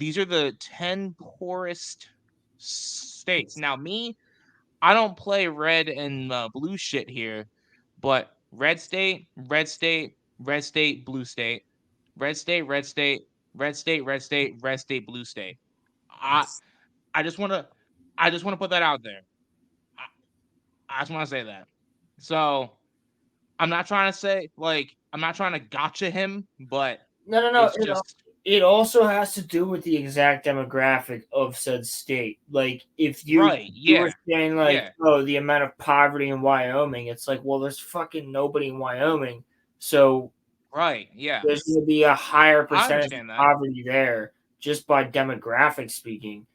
these are the 10 poorest states. Now, me, I don't play red and blue shit here, but red state, red state, red state, blue state, red state, red state, red state, red state, red state, blue state. I I just want to I just want to put that out there. I just want to say that. So I'm not trying to say like I'm not trying to gotcha him, but No, no, no. it's just It also has to do with the exact demographic of said state. Like, if right. you were Yeah, saying like, yeah, oh, the amount of poverty in Wyoming, it's like, well, there's fucking nobody in Wyoming, so right. Yeah, there's going to be a higher I percentage of understand that. poverty there just by demographic speaking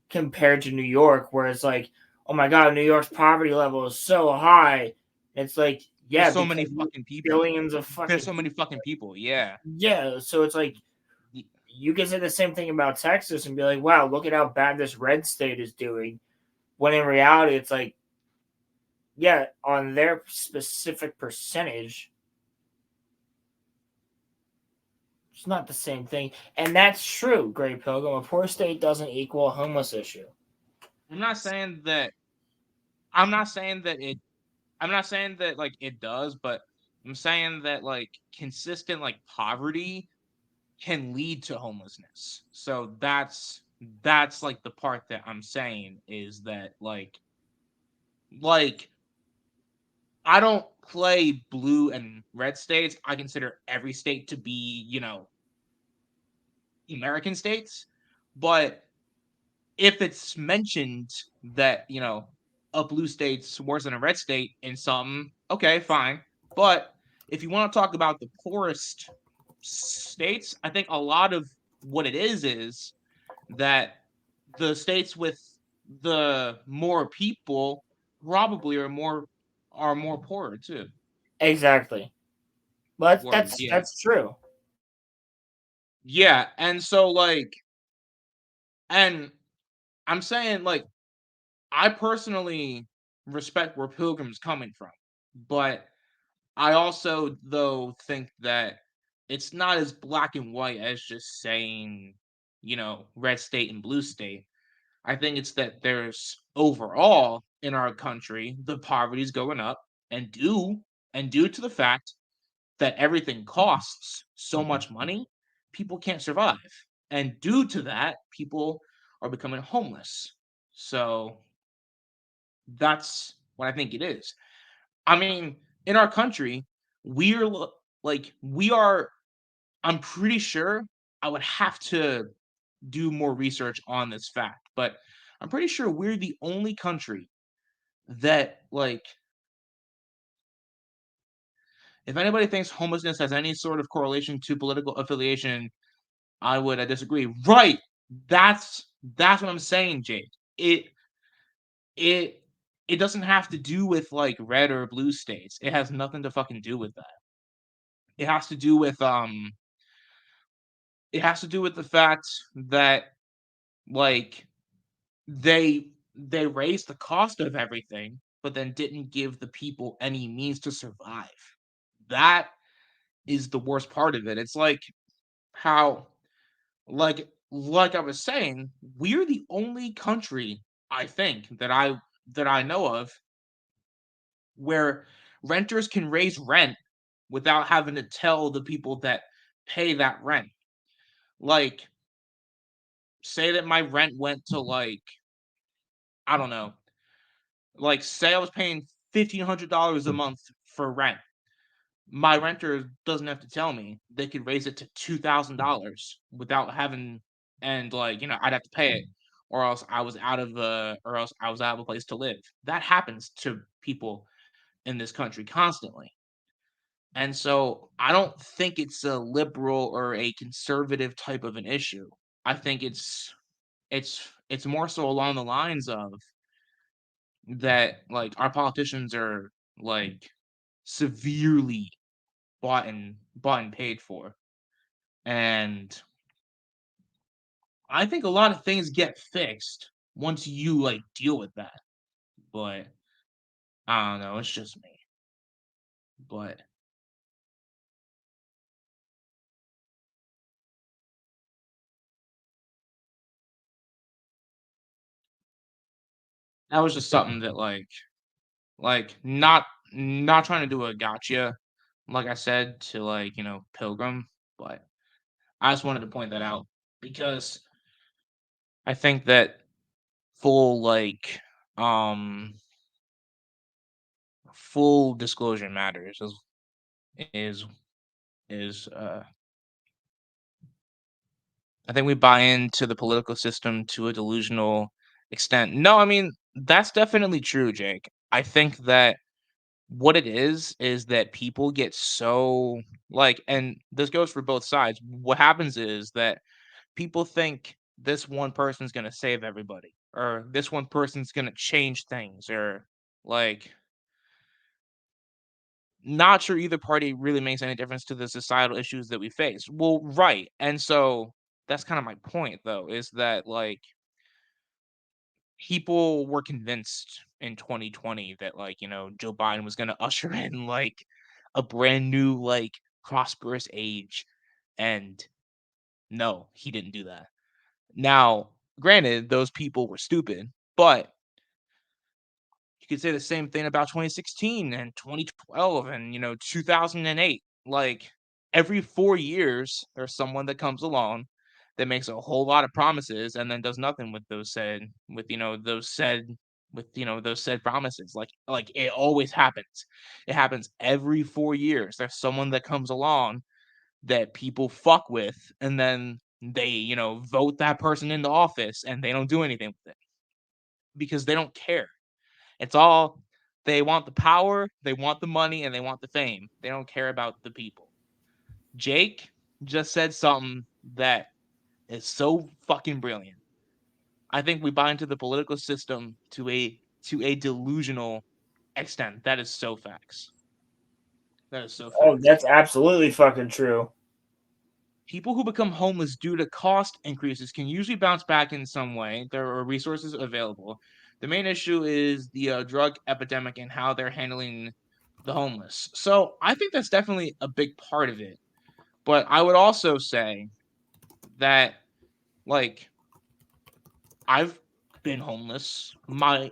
compared to New York, where it's like, oh my god, New York's poverty level is so high. It's like, There's yeah, so because many fucking people. billions of There's fucking so many people. fucking people. Yeah. Yeah, so it's like Y- you can say the same thing about Texas and be like, wow, look at how bad this red state is doing. When in reality, it's like, yeah, on their specific percentage, it's not the same thing. And that's true, Great Pilgrim. A poor state doesn't equal a homeless issue. I'm not saying that. I'm not saying that it. I'm not saying that like it does, but I'm saying that like consistent like poverty can lead to homelessness. So that's like the part that I'm saying is that like I don't play blue and red states. I consider every state to be, American states. But if it's mentioned that, a blue state's worse than a red state in something, okay, fine. But if you want to talk about the poorest states, I think a lot of what it is that the states with the more people probably are more poorer too. Exactly. But Word, yeah. that's true. Yeah, and so and I'm saying I personally respect where Pilgrim's coming from, but I also though think that it's not as black and white as just saying, red state and blue state. I think it's that there's overall in our country the poverty's going up and due to the fact that everything costs so much money, people can't survive. And due to that, people are becoming homeless. So that's what I think it is. I mean, in our country, we are, I'm pretty sure I would have to do more research on this fact, but I'm pretty sure we're the only country that, if anybody thinks homelessness has any sort of correlation to political affiliation, I would disagree. Right. That's what I'm saying, Jake. It it doesn't have to do with red or blue states. It has nothing to fucking do with that. It has to do with it has to do with the fact that like they raised the cost of everything, but then didn't give the people any means to survive. That is the worst part of it. It's like how like I was saying, we're the only country I think that I know of where renters can raise rent without having to tell the people that pay that rent. Like, say that my rent went to I don't know, say I was paying $1,500 a month for rent. My renter doesn't have to tell me. They could raise it to $2,000 without having, and I'd have to pay it, or else I was out of a place to live. That happens to people in this country constantly. And so I don't think it's a liberal or a conservative type of an issue. I think it's more so along the lines of that our politicians are severely bought and paid for. And I think a lot of things get fixed once you deal with that. But I don't know, it's just me. But That was just something that not trying to do a gotcha, like I said to Pilgrim, but I just wanted to point that out because I think that full um full disclosure matters is is I think we buy into the political system to a delusional extent. No, I mean, that's definitely true, Jake. I think that what it is that people get so and this goes for both sides. What happens is that people think this one person's going to save everybody or this one person's going to change things or like not sure either party really makes any difference to the societal issues that we face. Well, right. And so that's kind of my point though is that people were convinced in 2020 that Joe Biden was going to usher in a brand new prosperous age and no, he didn't do that. Now, granted those people were stupid, but you could say the same thing about 2016 and 2012 and 2008. Every 4 years there's someone that comes along that makes a whole lot of promises and then does nothing with those said promises. Like it always happens. It happens every 4 years. There's someone that comes along that people fuck with and then they, vote that person into office and they don't do anything with it because they don't care. It's all they want the power, they want the money, and they want the fame. They don't care about the people. Jake just said something that is so fucking brilliant. I think we buy into the political system to a delusional extent. That is so facts. That is so Oh, facts. that's absolutely fucking true. People who become homeless due to cost increases can usually bounce back in some way. There are resources available. The main issue is the drug epidemic and how they're handling the homeless. So I think that's definitely a big part of it. But I would also say that, like, I've been homeless. My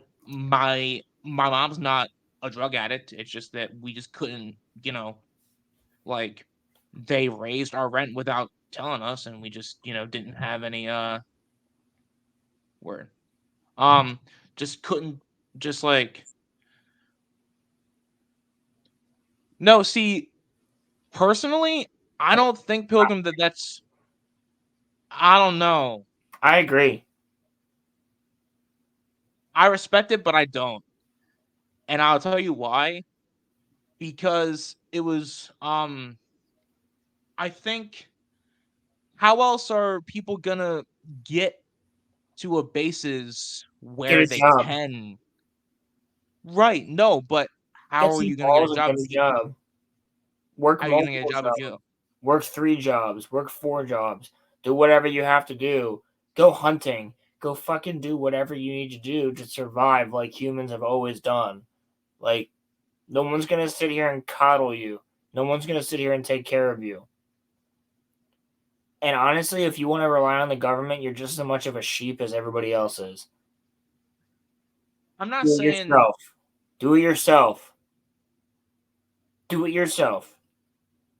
mom's not a drug addict. It's just that we just couldn't, like they raised our rent without telling us and we just, didn't have any word. Um just couldn't just no, see, personally, I don't think Pilgrim that's I don't know. I agree. I respect it, but I don't. And I'll tell you why. Because it was I think how else are people gonna get to a basis Get where a they job. can right, no, but how Get are some you gonna get a balls and job get a if you job. Work how are you gonna get a multiple job if you jobs. Work 3 jobs. Work 4 jobs. Do whatever you have to do. Go hunting. Go fucking do whatever you need to do to survive like humans have always done. Like, no one's going to sit here and coddle you. No one's going to sit here and take care of you. And honestly, if you want to rely on the government, you're just as much of a sheep as everybody else is. I'm not Do it saying yourself. Do it yourself. Do it yourself.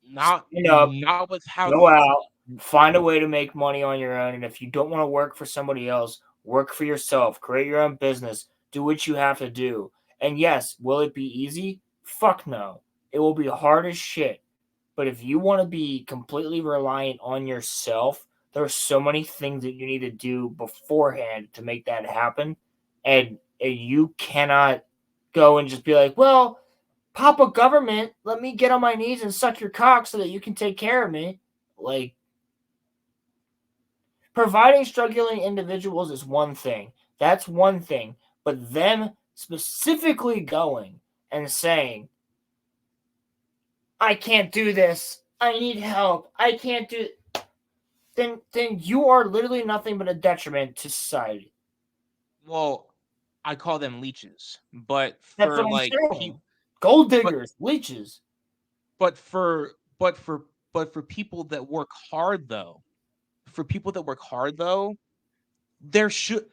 not Stand up, not with how go out, find a way to make money on your own. And if you don't want to work for somebody else, work for yourself, create your own business, do what you have to do. And yes, will it be easy? Fuck no. It will be hard as shit. But if you want to be completely reliant on yourself, there are so many things that you need to do beforehand to make that happen. And you cannot go and just be like, well, Papa Government, let me get on my knees and suck your cock so that you can take care of me. Like, providing struggling individuals is one thing. That's one thing. But them specifically going and saying, I can't do this. I need help. I can't do then you are literally nothing but a detriment to society. well, I call them leeches. But That's for what I'm like saying. Gold but diggers, leeches. but for but for but for people that work hard though, there should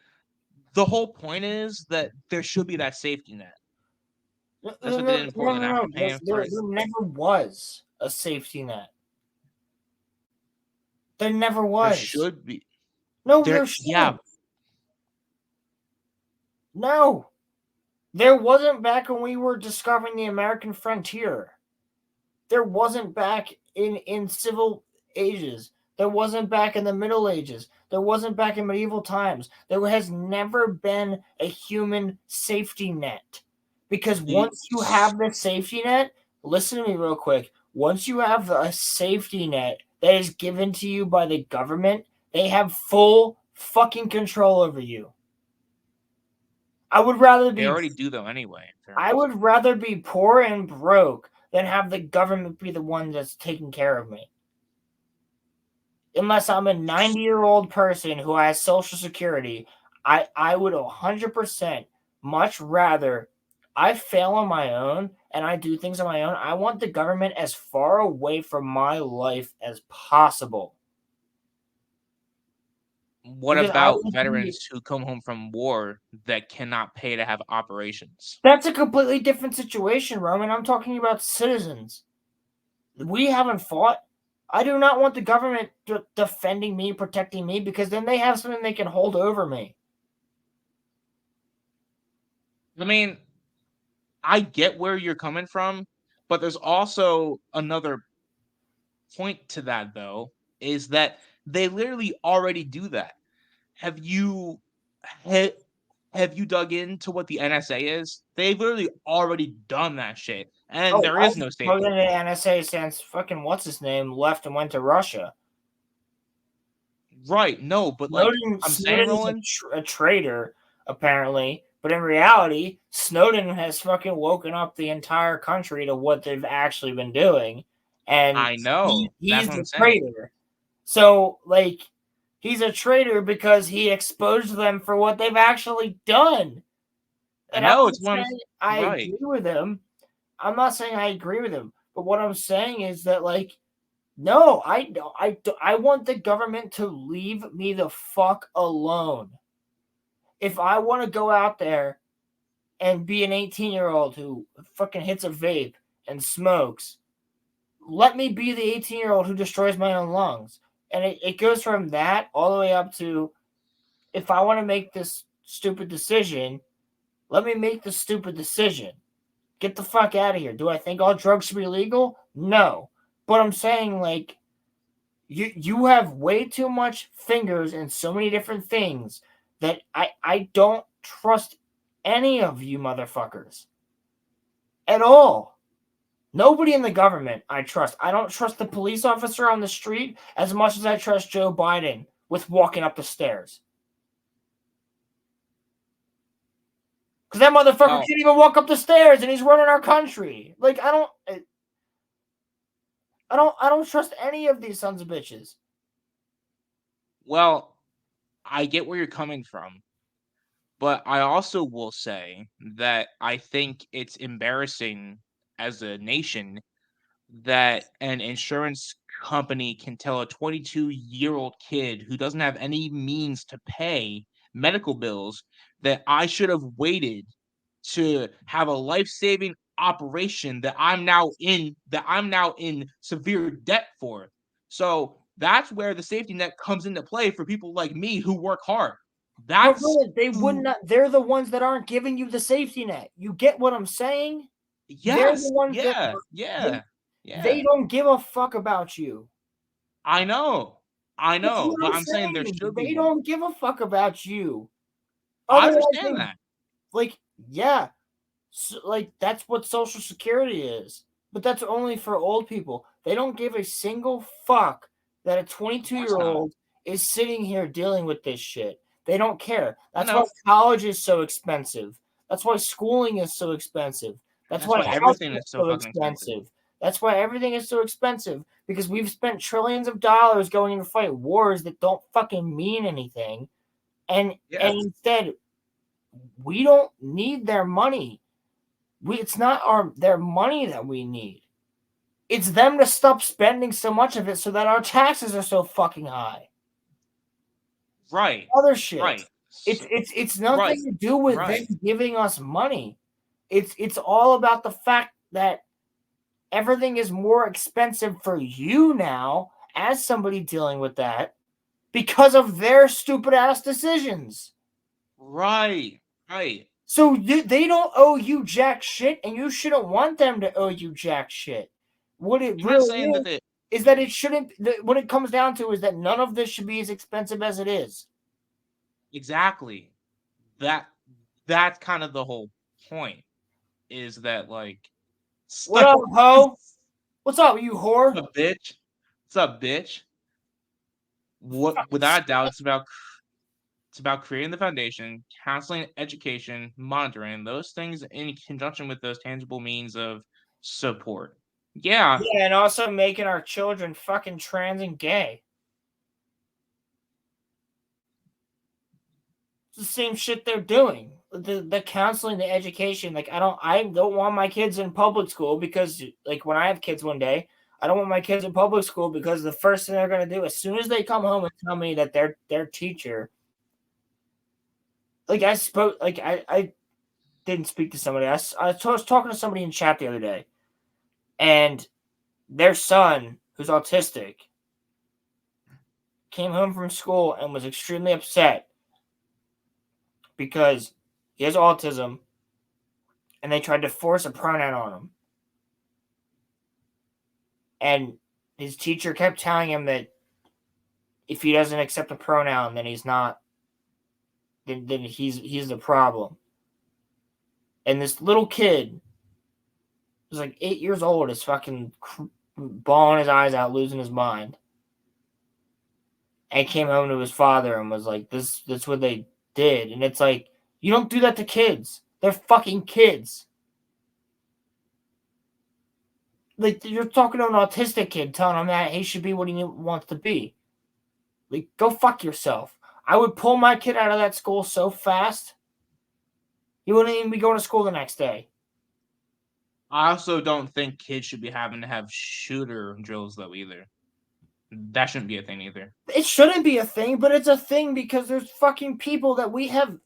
The whole point is that there should be that safety net. No, That's no, what they no, didn't no, for then no, after no. There, paying for there, it. there never was a safety net. There never There was. should be. No, There, there yeah, shouldn't. No. There wasn't back when we were discovering the American frontier. There wasn't back in civil ages. There wasn't back in the Middle Ages. There wasn't back in medieval times. There has never been a human safety net. Because the once you have the safety net, listen to me real quick. Once you have a safety net that is given to you by the government, they have full fucking control over you. I would rather they be already do though anyway. In I fairness. would rather be poor and broke than have the government be the one that's taking care of me. Unless I'm a 90-year-old person who has Social Security, I would 100% much rather I fail on my own and I do things on my own. I want the government as far away from my life as possible. What Because I about would be veterans who come home from war that cannot pay to have operations? That's a completely different situation, Roman. I'm talking about citizens. We haven't fought. I do not want the government defending me, protecting me, because then they have something they can hold over me. I mean, I get where you're coming from, but there's also another point to that though, is that they literally already do that. Have you ha- have you dug into what the NSA is? They've literally already done that shit, and Oh, there is I've no spoken safety to net. the NSA since fucking what's his name left and went to Russia. Right? No, but like Snowden, I'm saying, Snowden is Roland, a traitor, apparently, but in reality, Snowden has fucking woken up the entire country to what they've actually been doing, and I know that's he's what I'm the saying. traitor. So, like, he's a traitor because he exposed them for what they've actually done. I And I'm know not it's one. saying I Right? agree with him. I'm not saying I agree with him, but what I'm saying is that, like, no, I don't. I want the government to leave me the fuck alone. If I want to go out there and be an 18-year-old who fucking hits a vape and smokes, let me be the 18-year-old who destroys my own lungs. And it goes from that all the way up to if I want to make this stupid decision, let me make the stupid decision. Get the fuck out of here. Do I think all drugs should be legal? No. But I'm saying, like, you have way too much fingers in so many different things that I don't trust any of you motherfuckers at all. Nobody in the government I trust. I don't trust the police officer on the street as much as I trust Joe Biden with walking up the stairs. Because that motherfucker Well, can't even walk up the stairs and he's running our country. Like, I don't trust any of these sons of bitches. well, I get where you're coming from, but I also will say that I think it's embarrassing as a nation that an insurance company can tell a 22-year-old kid who doesn't have any means to pay medical bills that I should have waited to have a life-saving operation that I'm now in severe debt for. So that's where the safety net comes into play for people like me who work hard. But That's really, they would who. not. They're the ones that aren't giving you the safety net. You get what I'm saying? They're the Yes, ones that yeah, they yeah, they yeah. don't give a fuck about you. I That's know, what but I'm I'm saying there saying. should be They one. don't give a fuck about you. I Otherwise, understand they that. like yeah, like that's what Social Security is. But that's only for old people. They don't give a single fuck that a Of 22 course year not. old is sitting here dealing with this shit. They don't care. I That's why know. college is so expensive. That's why schooling is so expensive. That's That's why why everything housing is is so so fucking expensive. expensive. That's why everything is so expensive because we've spent trillions of dollars going to fight wars that don't fucking mean anything. And Yeah. instead, we don't need their money. It's not their money that we need. It's them to stop spending so much of it so that our taxes are so fucking high. Right. Other shit. Right. It's Right, nothing to do with them right, giving us money. It's all about the fact that everything is more expensive for you now as somebody dealing with that because of their stupid ass decisions. right, right. So they don't owe you jack shit, and you shouldn't want them to owe you jack shit. What it I'm not really saying that they is that it shouldn't. What it comes down to is that none of this should be as expensive as it is. exactly. That that's kind of the whole point is that like What Star up, Wars ho? What's up, you a whore? bitch. What's up, bitch? What Fucking without a doubt slut. it's about creating the foundation, counseling, education, monitoring, those things in conjunction with those tangible means of support. Yeah, Yeah, and also making our children fucking trans and gay. It's the same shit they're doing. The counseling, the education. Like I don't want my kids in public school because like when I have kids one day, I don't want my kids in public school because the first thing they're gonna do as soon as they come home and tell me that their teacher, like I spoke, like I didn't speak to somebody. I was talking to somebody in chat the other day, and their son, who's autistic, came home from school and was extremely upset because he has autism and they tried to force a pronoun on him. And his teacher kept telling him that if he doesn't accept a pronoun, then he's not, then he's the problem. And this little kid was like 8 years old, is fucking bawling his eyes out, losing his mind. And came home to his father and was like, that's what they did. And it's like, you don't do that to kids. They're fucking kids. Like, you're talking to an autistic kid telling him that he should be what he wants to be. Like, go fuck yourself. I would pull my kid out of that school so fast, he wouldn't even be going to school the next day. I also don't think kids should be having to have shooter drills though either. That shouldn't be a thing either. It shouldn't be a thing, but it's a thing because there's fucking people that we have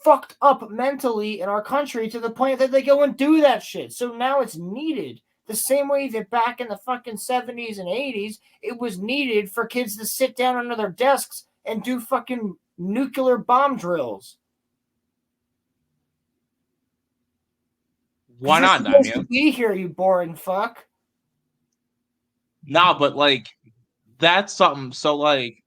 fucked up mentally in our country to the point that they go and do that shit. So now it's needed. The same way that back in the fucking 70s and 80s, it was needed for kids to sit down under their desks and do fucking nuclear bomb drills. Because Why you're not, supposed to Damien? be here, you boring fuck. Nah, but like that's something. So like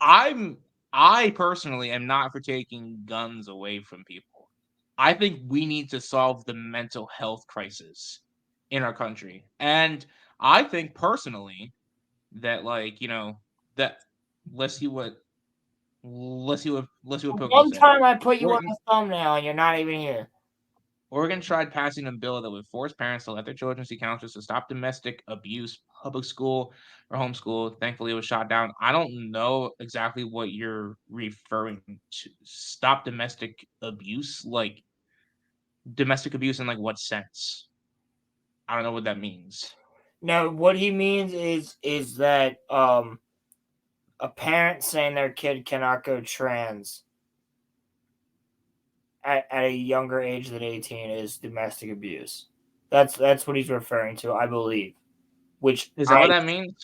I'm I personally am not for taking guns away from people. I think we need to solve the mental health crisis in our country. And I think personally that like, that let's see what let's see what Poco One said. time I put you on Oregon the thumbnail and you're not even here. Oregon tried passing a bill that would force parents to let their children see counselors to stop domestic abuse, public school or homeschool. Thankfully, it was shot down. I don't know exactly what you're referring to. Stop domestic abuse in like what sense? I don't know what that means. No, what he means is that a parent saying their kid cannot go trans at a younger age than 18 is domestic abuse. That's what he's referring to, I believe. Which Is that what that means?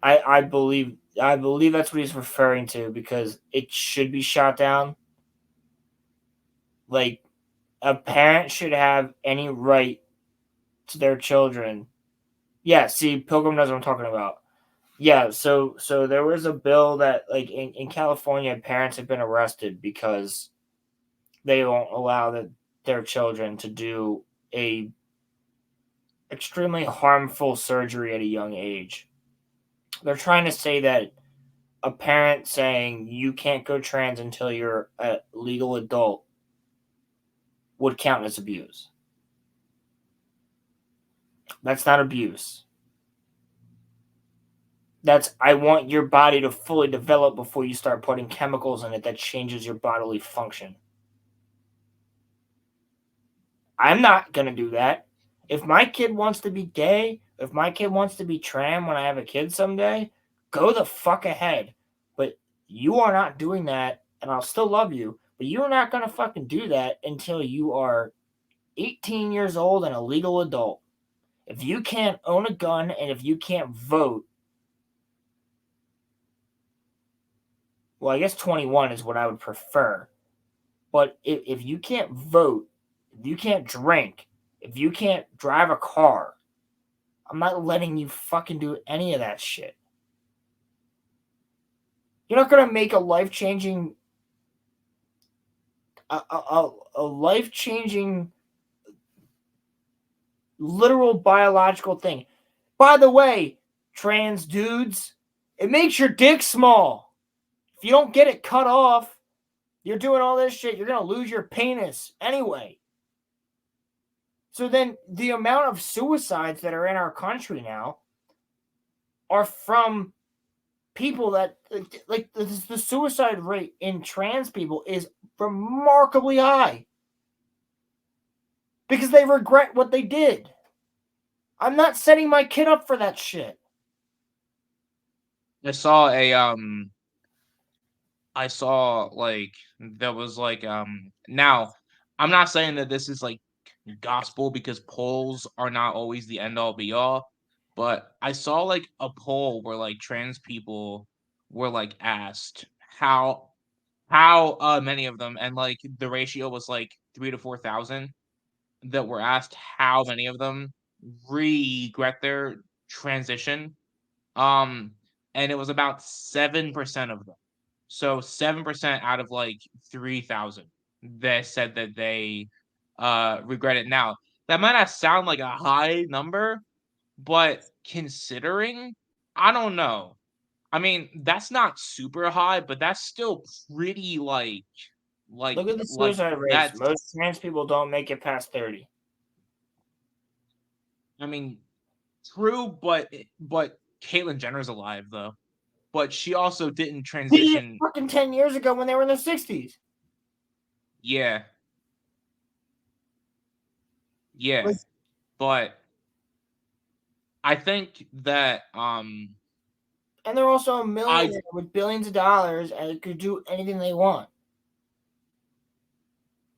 I believe that's what he's referring to because it should be shot down. Like a parent should have any right to their children. Yeah, see, Pilgrim knows what I'm talking about. Yeah, so there was a bill that like in California, parents have been arrested because they won't allow their children to do a extremely harmful surgery at a young age. They're trying to say that a parent saying you can't go trans until you're a legal adult would count as abuse. That's not abuse. That's I want your body to fully develop before you start putting chemicals in it that changes your bodily function. I'm not going to do that. If my kid wants to be gay, if my kid wants to be trans when I have a kid someday, go the fuck ahead. But you are not doing that and I'll still love you, but you're not going to fucking do that until you are 18 years old and a legal adult. If you can't own a gun and if you can't vote, well, I guess 21 is what I would prefer. But if you can't vote, if you can't drink, if you can't drive a car, I'm not letting you fucking do any of that shit. You're not going to make a life-changing a life-changing literal biological thing. By the way, trans dudes, it makes your dick small. If you don't get it cut off, you're doing all this shit, you're going to lose your penis anyway. So then the amount of suicides that are in our country now are from people that, like the suicide rate in trans people is remarkably high because they regret what they did. I'm not setting my kid up for that shit. I saw a I saw like there was like now I'm not saying that this is like gospel because polls are not always the end all be all, but I saw like a poll where like trans people were like asked how many of them, and like the ratio was like 3 to 4,000 that were asked how many of them regret their transition. Um and it was about 7% of them. So 7% out of like 3,000 that said that they regret it now. That might not sound like a high number, but considering, I don't know. I mean, that's not super high, but that's still pretty like Look at the like suicide rates. that's Most trans people don't make it past 30. I mean, true, but Caitlyn Jenner's alive though. But she also didn't They did it transition. fucking 10 years ago when they were in their 60s. Yeah, Like, yeah. But I think that and they're also a I millionaire with billions of dollars and could do anything they want.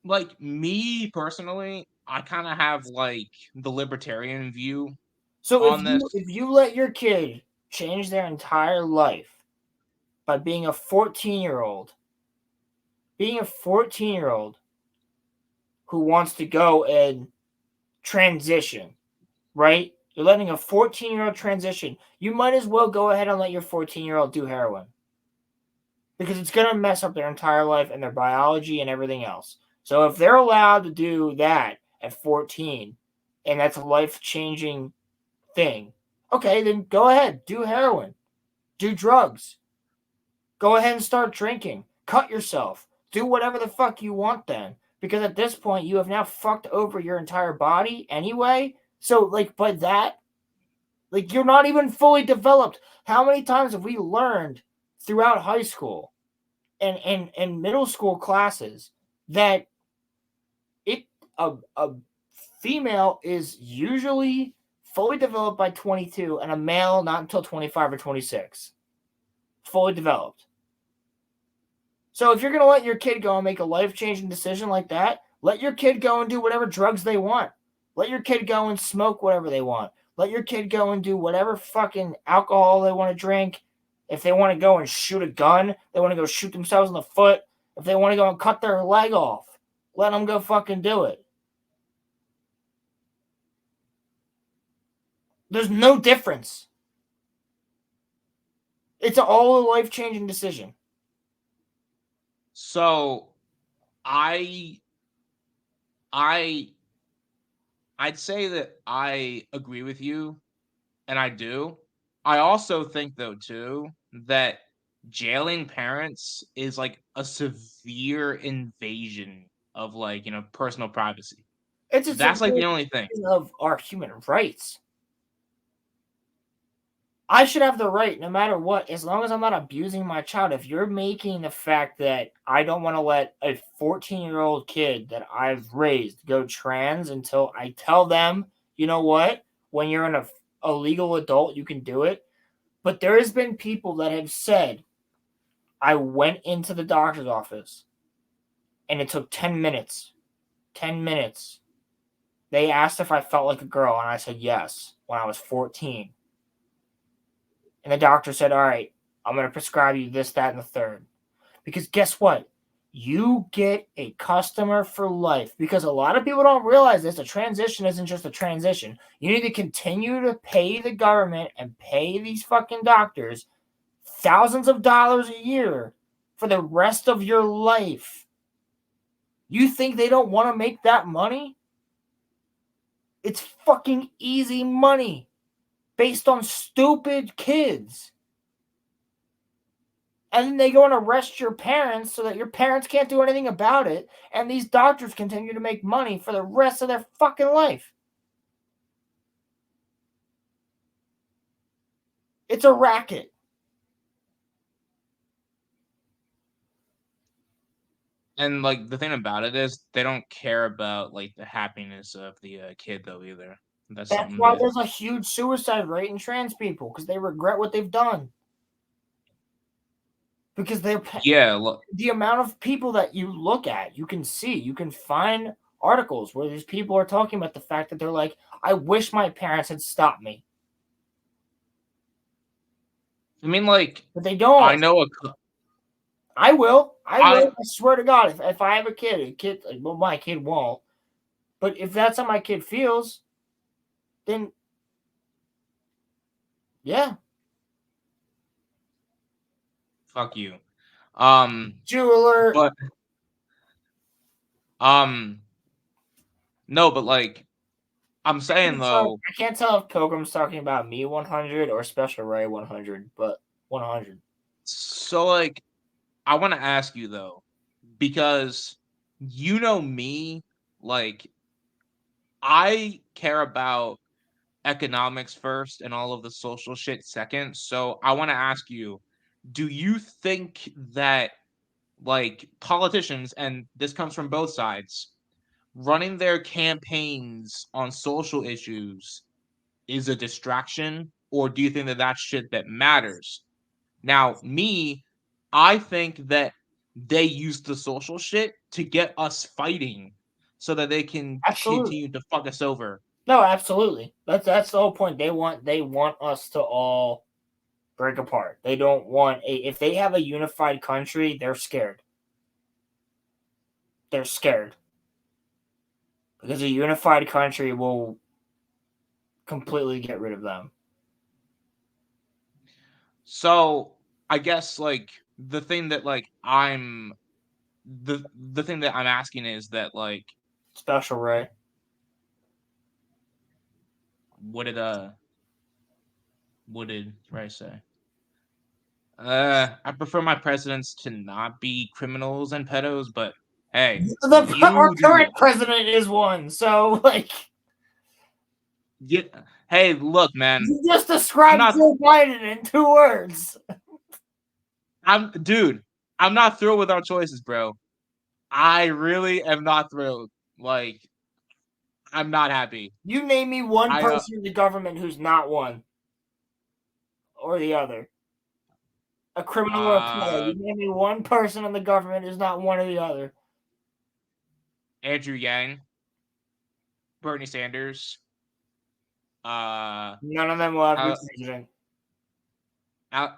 like me personally, I kind of have like the libertarian view So on this. if you let your kid change their entire life by being a 14-year-old, being a 14-year-old who wants to go and transition, right? You're letting a 14-year-old transition. You might as well go ahead and let your 14-year-old do heroin because it's going to mess up their entire life and their biology and everything else. So if they're allowed to do that at 14 and that's a life-changing thing, okay, then go ahead, do heroin, do drugs, go ahead and start drinking, cut yourself, do whatever the fuck you want then. Because at this point, you have now fucked over your entire body anyway. So, like, by that, like, you're not even fully developed. How many times have we learned throughout high school and middle school classes that it a female is usually fully developed by 22 and a male not until 25 or 26? Fully developed. So if you're going to let your kid go and make a life-changing decision like that, let your kid go and do whatever drugs they want. Let your kid go and smoke whatever they want. Let your kid go and do whatever fucking alcohol they want to drink. If they want to go and shoot a gun, they want to go shoot themselves in the foot. If they want to go and cut their leg off, let them go fucking do it. There's no difference. It's all a life-changing decision. So I I I'd say that I agree with you, and I do. I also think though too that jailing parents is like a severe invasion of like, personal privacy. It's a That's like severe the only thing. of our human rights. I should have the right, no matter what, as long as I'm not abusing my child. If you're making the fact that I don't want to let a 14-year-old kid that I've raised go trans until I tell them, you know what, when you're a legal adult, you can do it. But there has been people that have said, I went into the doctor's office and it took 10 minutes. 10 minutes. They asked if I felt like a girl, and I said yes when I was 14. And the doctor said, all right, I'm going to prescribe you this, that, and the third. Because guess what? You get a customer for life. Because a lot of people don't realize this. A transition isn't just a transition. You need to continue to pay the government and pay these fucking doctors thousands of dollars a year for the rest of your life. You think they don't want to make that money? It's fucking easy money based on stupid kids. And then they go and arrest your parents so that your parents can't do anything about it. And these doctors continue to make money for the rest of their fucking life. It's a racket. And like the thing about it is, they don't care about like the happiness of the kid though either. That's That's something why that there's a huge suicide rate in trans people, because they regret what they've done. Because yeah. the amount of people that you look at, you can see, you can find articles where these people are talking about the fact that they're like, I wish my parents had stopped me. I mean, like, But they don't. I know I will. I I swear to God, if I have a kid, well, my kid won't. But if that's how my kid feels, then yeah. fuck you. Jew alert. But um, no, but like I'm saying though, I can't tell if Pilgrim's talking about me 100 or Special Ray 100, but 100. so like I want to ask you though, because you know me, like I care about economics first and all of the social shit second. So I want to ask you, do you think that like politicians, and this comes from both sides, running their campaigns on social issues is a distraction, or do you think that that's shit that matters? Now, me, I think that they use the social shit to get us fighting so that they can Absolutely. continue to fuck us over. No, absolutely. That's the whole point. They want us to all break apart. They don't want if they have a unified country, they're scared. They're scared. Because a unified country will completely get rid of them. So, I guess like the thing that like the thing that I'm asking is that like Special Ray. what did Rice say? I prefer my presidents to not be criminals and pedos, but hey, Our you do you. current president is one, so like Get hey, look, man. you just I'm described not Joe Biden in 2 words. I'm not thrilled with our choices, bro. I really am not thrilled. Like, I'm not happy. You name me one I person in the government who's not one or the other. A criminal or a pedo. uh You name me one person in the government who's not one or the other. Andrew Yang, Bernie Sanders, uh None of them will ever be Al, president.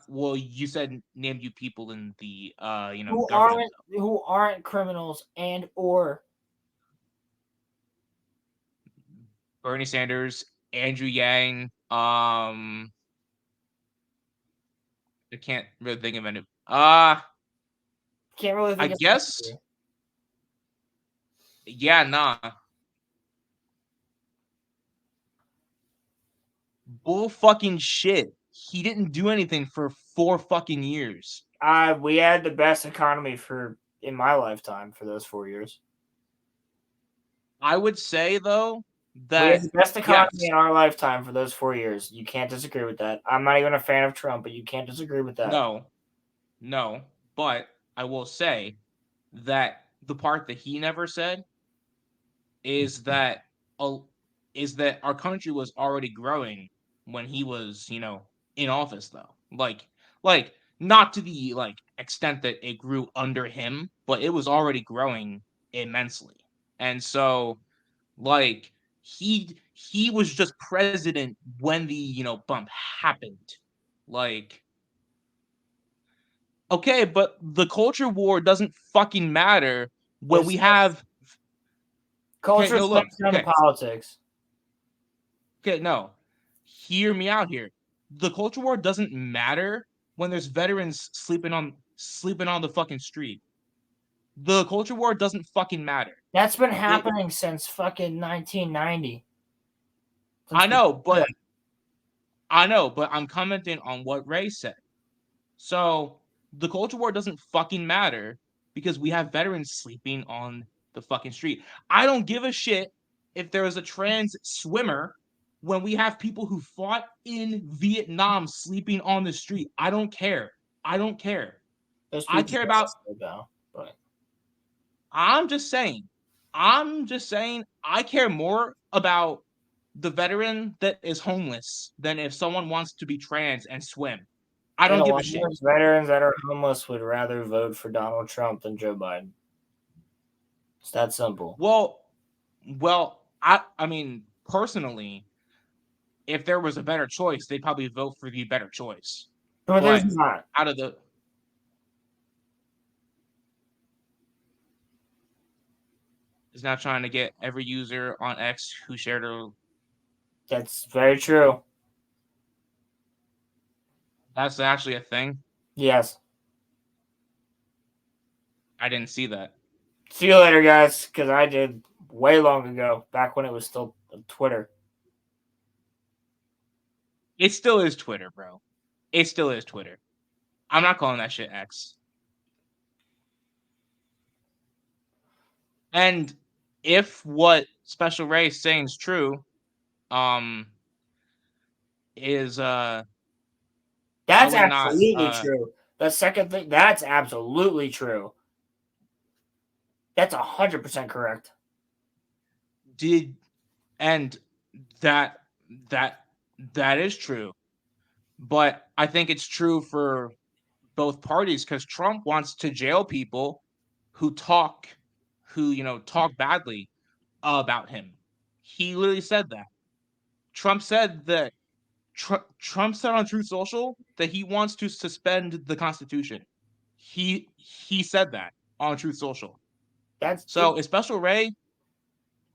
well, you said name you people in the Who government though. aren't criminals and or Bernie Sanders, Andrew Yang, I can't really think of any. can't really I think of guess yeah, nah. Bull fucking shit. He didn't do anything for 4 fucking years. we had the best economy for in my lifetime for those 4 years. I would say though We had that the best economy yes, in our lifetime for those 4 years. You can't disagree with that. I'm not even a fan of Trump, but you can't disagree with that. no, no, but I will say that the part that he never said is that uh, is that our country was already growing when he was, in office though. Like not to the like extent that it grew under him, but it was already growing immensely. And so like he was just president when the, bump happened. Like okay, but the culture war doesn't fucking matter when Yes, we it does. have okay, Culture no look. steps down to Okay. politics. Okay, no. Hear me out here. The culture war doesn't matter when there's veterans sleeping on the fucking street. The culture war doesn't fucking matter. That's been It happening since fucking 1990. I Since we know, but I'm commenting on what Ray said. So the culture war doesn't fucking matter because we have veterans sleeping on the fucking street. I don't give a shit if there is a trans swimmer when we have people who fought in Vietnam sleeping on the street. I don't care. I don't care. those I people care about though, but I'm just saying. I'm just saying I care more about the veteran that is homeless than if someone wants to be trans and swim. I and don't a give lot a of shit. those veterans that are homeless would rather vote for Donald Trump than Joe Biden. It's that simple. Well, I mean, personally, if there was a better choice, they'd probably vote for the better choice. But there's But not. out of the is now trying to get every user on X who shared a That's very true. that's actually a thing. Yes. I didn't see that. See you later, guys, because I did way long ago, back when it was still Twitter. It still is Twitter, bro. It still is Twitter. I'm not calling that shit X. And if what Special Ray is saying is true, um, is I That's would not absolutely true. The second thing, that's absolutely true. That's 100% correct. did and that that that is true. But I think it's true for both parties because Trump wants to jail people who talk badly about him. He literally said that. Trump said that Trump said on Truth Social that he wants to suspend the Constitution. He said that on Truth Social. That's So,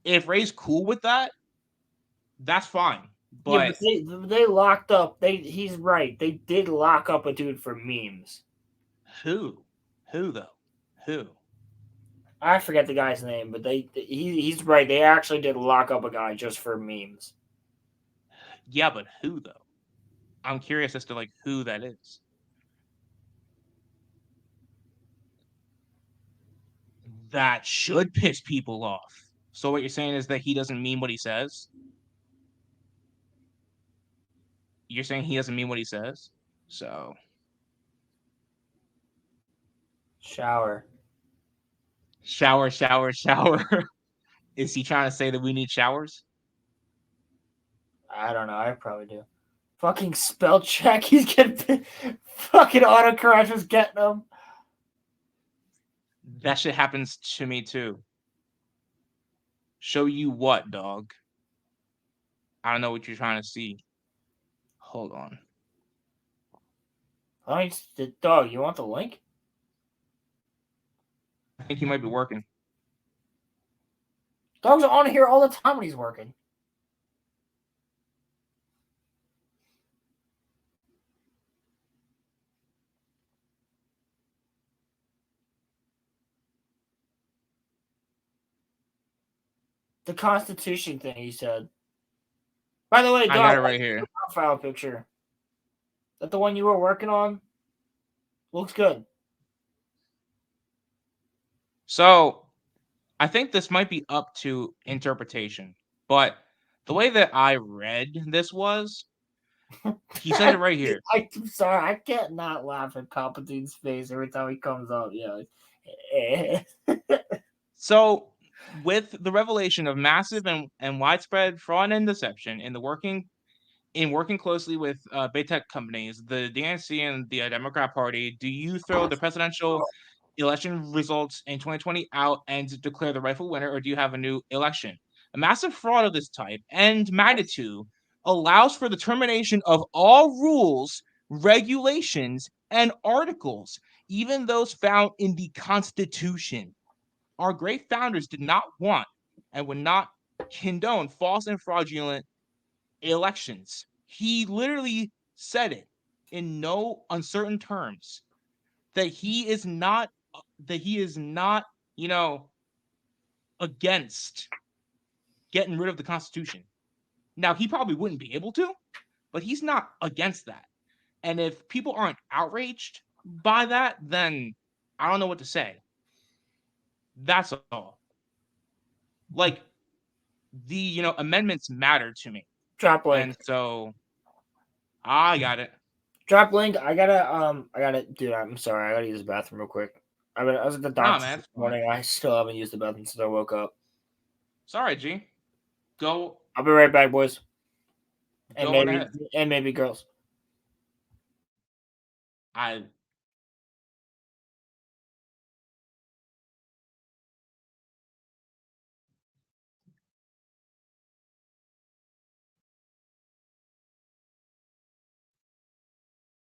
if Ray's cool with that, that's fine. yeah, but But they locked up. He's right. They did lock up a dude for memes. who, who though, who? I forget the guy's name, but he's right. They actually did lock up a guy just for memes. Yeah, but who though? I'm curious as to like who that is. That should piss people off. So what you're saying is that he doesn't mean what he says? You're saying he doesn't mean what he says? So Shower. shower, shower, shower. Is he trying to say that we need showers? I don't know. I probably do. Fucking spell check. He's getting fucking autocorrect is getting him. That shit happens to me too. Show you what, dog? I don't know what you're trying to see. Hold on. Oh, dog. You want the link? I think he might be working. Dog's on here all the time when he's working. The Constitution thing, he said. By the way, I got dog, it right here. profile picture. Is that the one you were working on? Looks good. So I think this might be up to interpretation, but the way that I read this was he says it right here. I'm sorry, I can't not laugh at Palpatine's face every time he comes up. Yeah. So, with the revelation of massive and widespread fraud and deception in working closely with big tech companies, the DNC and the Democrat Party, do you throw the presidential election results in 2020 out and declare the rightful winner, or do you have a new election? A massive fraud of this type and magnitude allows for the termination of all rules, regulations, and articles, even those found in the Constitution. Our great founders did not want and would not condone false and fraudulent elections. He literally said it in no uncertain terms that he is not, against getting rid of the Constitution. Now, he probably wouldn't be able to, but he's not against that. And if people aren't outraged by that, then I don't know what to say. That's all. Like, the amendments matter to me. Drop link. And so I got it. Drop link. I gotta, dude. I'm sorry. I gotta use the bathroom real quick. I was at the doctor's Man, this morning. I still haven't used the bathroom since I woke up. Sorry, G. Go. I'll be right back, boys. And maybe girls.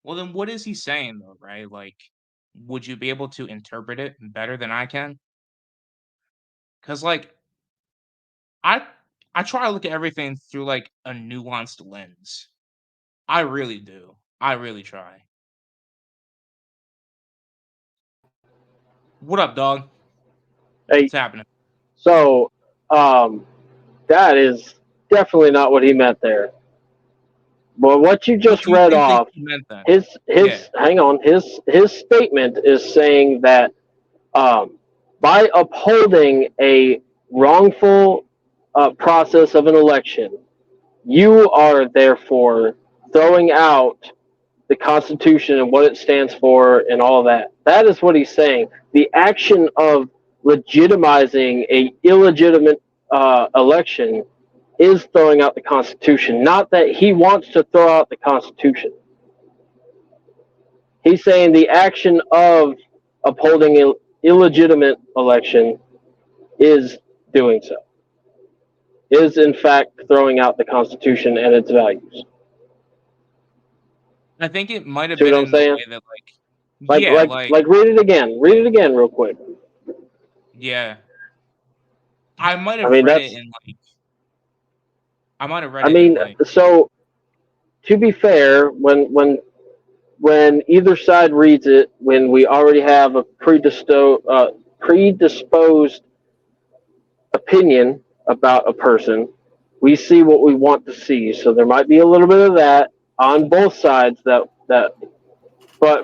Well, then what is he saying though, right? Like, would you be able to interpret it better than I can? Because like I I try to look at everything through like a nuanced lens. I really do. I really try. What up, dog? Hey, What's happening? so that is definitely not what he meant there. But what you What just do you read think that off, he meant then? his Yeah. hang on, his statement is saying that by upholding a wrongful process of an election, you are therefore throwing out the Constitution and what it stands for and all that. That is what he's saying. The action of legitimizing a illegitimate election is throwing out the Constitution. Not that he wants to throw out the Constitution. He's saying the action of upholding an illegitimate election is doing so. Is in fact throwing out the Constitution and its values. I think it might have See been what I'm in the saying? way that like read it again. Read it again real quick. yeah. I might have I mean, read that's. it in like I might have read I it in mean, like so to be fair, when either side reads it, when we already have a predisposed opinion about a person, we see what we want to see. So there might be a little bit of that on both sides. But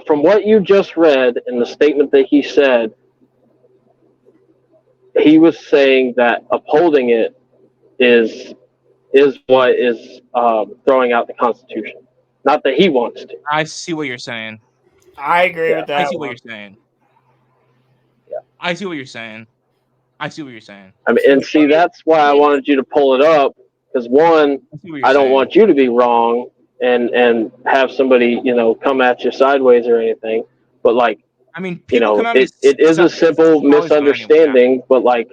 from what you just read in the statement that he said, he was saying that upholding it is what is throwing out the Constitution. Not that he wants to. I see what you're saying. I agree with that. I see what you're saying. Yeah. I see what you're saying. I see what you're saying. I mean, and see, that's why I wanted you to pull it up, because one, I don't want you to be wrong and have somebody come at you sideways or anything. But like, I mean, it is a simple misunderstanding. But like,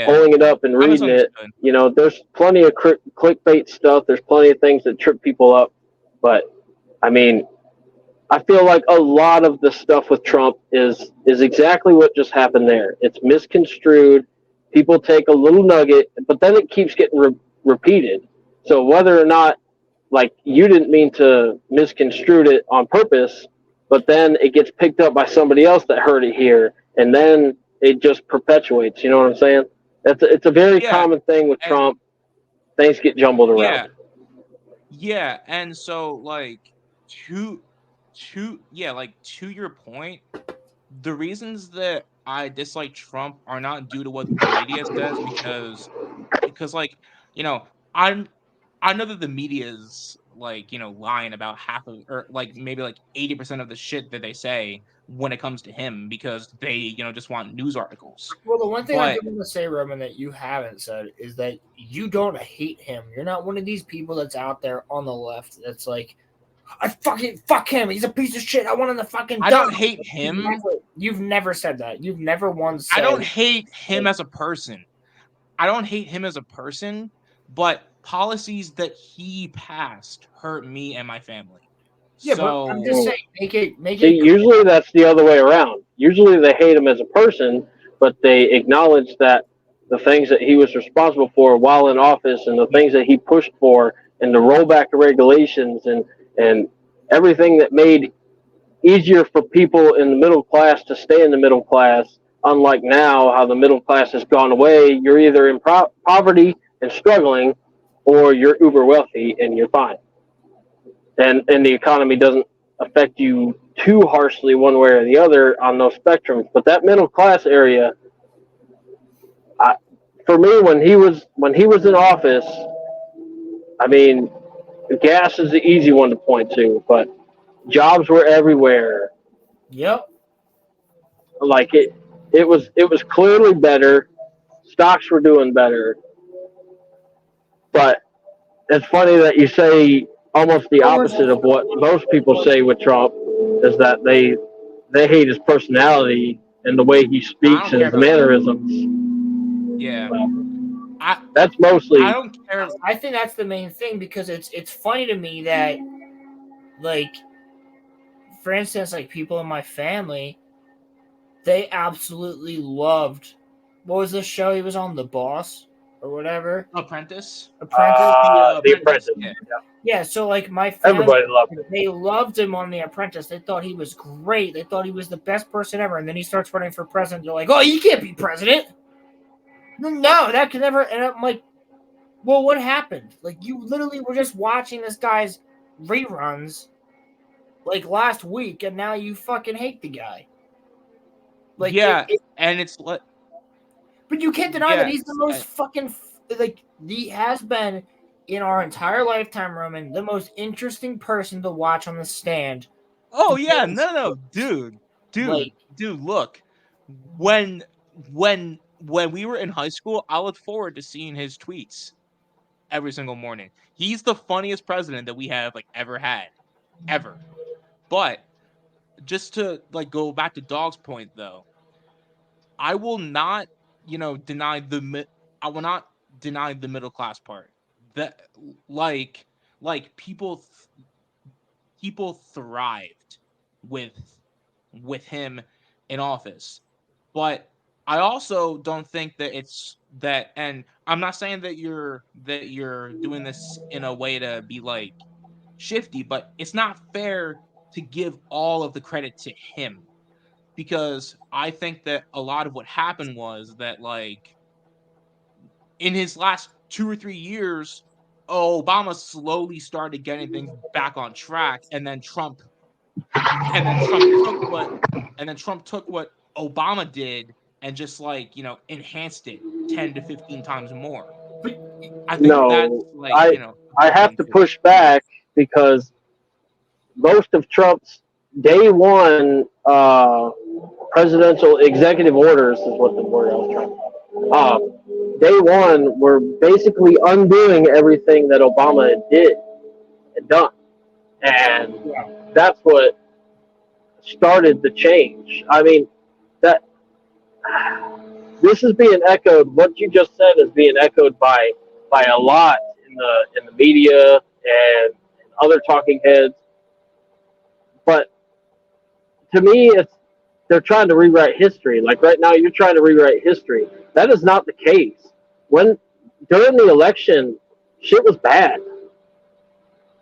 pulling it up and reading it, there's plenty of clickbait stuff. There's plenty of things that trip people up. But I mean, I feel like a lot of the stuff with Trump is exactly what just happened there. It's misconstrued. People take a little nugget, but then it keeps getting repeated. So whether or not, like, you didn't mean to misconstrue it on purpose, but then it gets picked up by somebody else that heard it here, and then it just perpetuates. You know what I'm saying? It's a very common thing with Trump. Things get jumbled around. Yeah, and so like to your point, the reasons that I dislike Trump are not due to what the media says because I know that the media is lying about half of, or like maybe like 80% of the shit that they say when it comes to him, because they just want news articles. Well, the one thing I do But want to say, Roman, that you haven't said is that you don't hate him. You're not one of these people that's out there on the left that's like, I fucking fuck him. He's a piece of shit. I want him to fucking die. I don't hate him. You've never said that. You've never once said. I don't hate him as a person. I don't hate him as a person, but policies that he passed hurt me and my family. Yeah, so, but I'm just saying, make See, it. usually that's the other way around. Usually they hate him as a person, but they acknowledge that the things that he was responsible for while in office and the things that he pushed for and the rollback of regulations and everything that made easier for people in the middle class to stay in the middle class. Unlike now, how the middle class has gone away, you're either in poverty and struggling, or you're uber wealthy and you're fine. And the economy doesn't affect you too harshly one way or the other on those spectrums. But that middle class area, for me, when he was in office, I mean, gas is the easy one to point to, but jobs were everywhere. Yep. Like it was clearly better. Stocks were doing better. But it's funny that you say almost the opposite of what most people say with Trump, is that they hate his personality and the way he speaks and his mannerisms. Yeah. That's mostly. I don't care. I think that's the main thing, because it's funny to me that, like, for instance, like people in my family, they absolutely loved, what was this show he was on, The Boss or whatever? Apprentice. The Apprentice. Yeah. So like my family, everybody loved it. They loved him on The Apprentice. They thought he was great. They thought he was the best person ever. And then he starts running for president. They're like, oh, he can't be president. No, that could never. And I'm like, well, what happened? Like, you literally were just watching this guy's reruns like last week, and now you fucking hate the guy. Like, yeah, and it's like, but you can't deny that he's the most fucking, like, he has been in our entire lifetime, Roman, the most interesting person to watch on the stand. Oh yeah, no, dude, look, when we were in high school, I looked forward to seeing his tweets every single morning. He's the funniest president that we have like ever had, ever. But just to like go back to Dawg's point though, I will not, deny I will not deny the middle class part. That like people thrived with him in office. But I also don't think that it's that, and I'm not saying that you're doing this in a way to be like shifty, but it's not fair to give all of the credit to him, because I think that a lot of what happened was that, like, in his last 2 or 3 years, Obama slowly started getting things back on track, and then Trump took what Obama did and just like, enhanced it 10 to 15 times more. I think that's like, I have to push back, because most of Trump's day one presidential executive orders is what the word I was trying to day one were basically undoing everything that Obama had done. And that's what started the change. I mean, this is being echoed. What you just said is being echoed by a lot in the media and other talking heads. But to me, they're trying to rewrite history. Like right now, you're trying to rewrite history. That is not the case. During the election, shit was bad.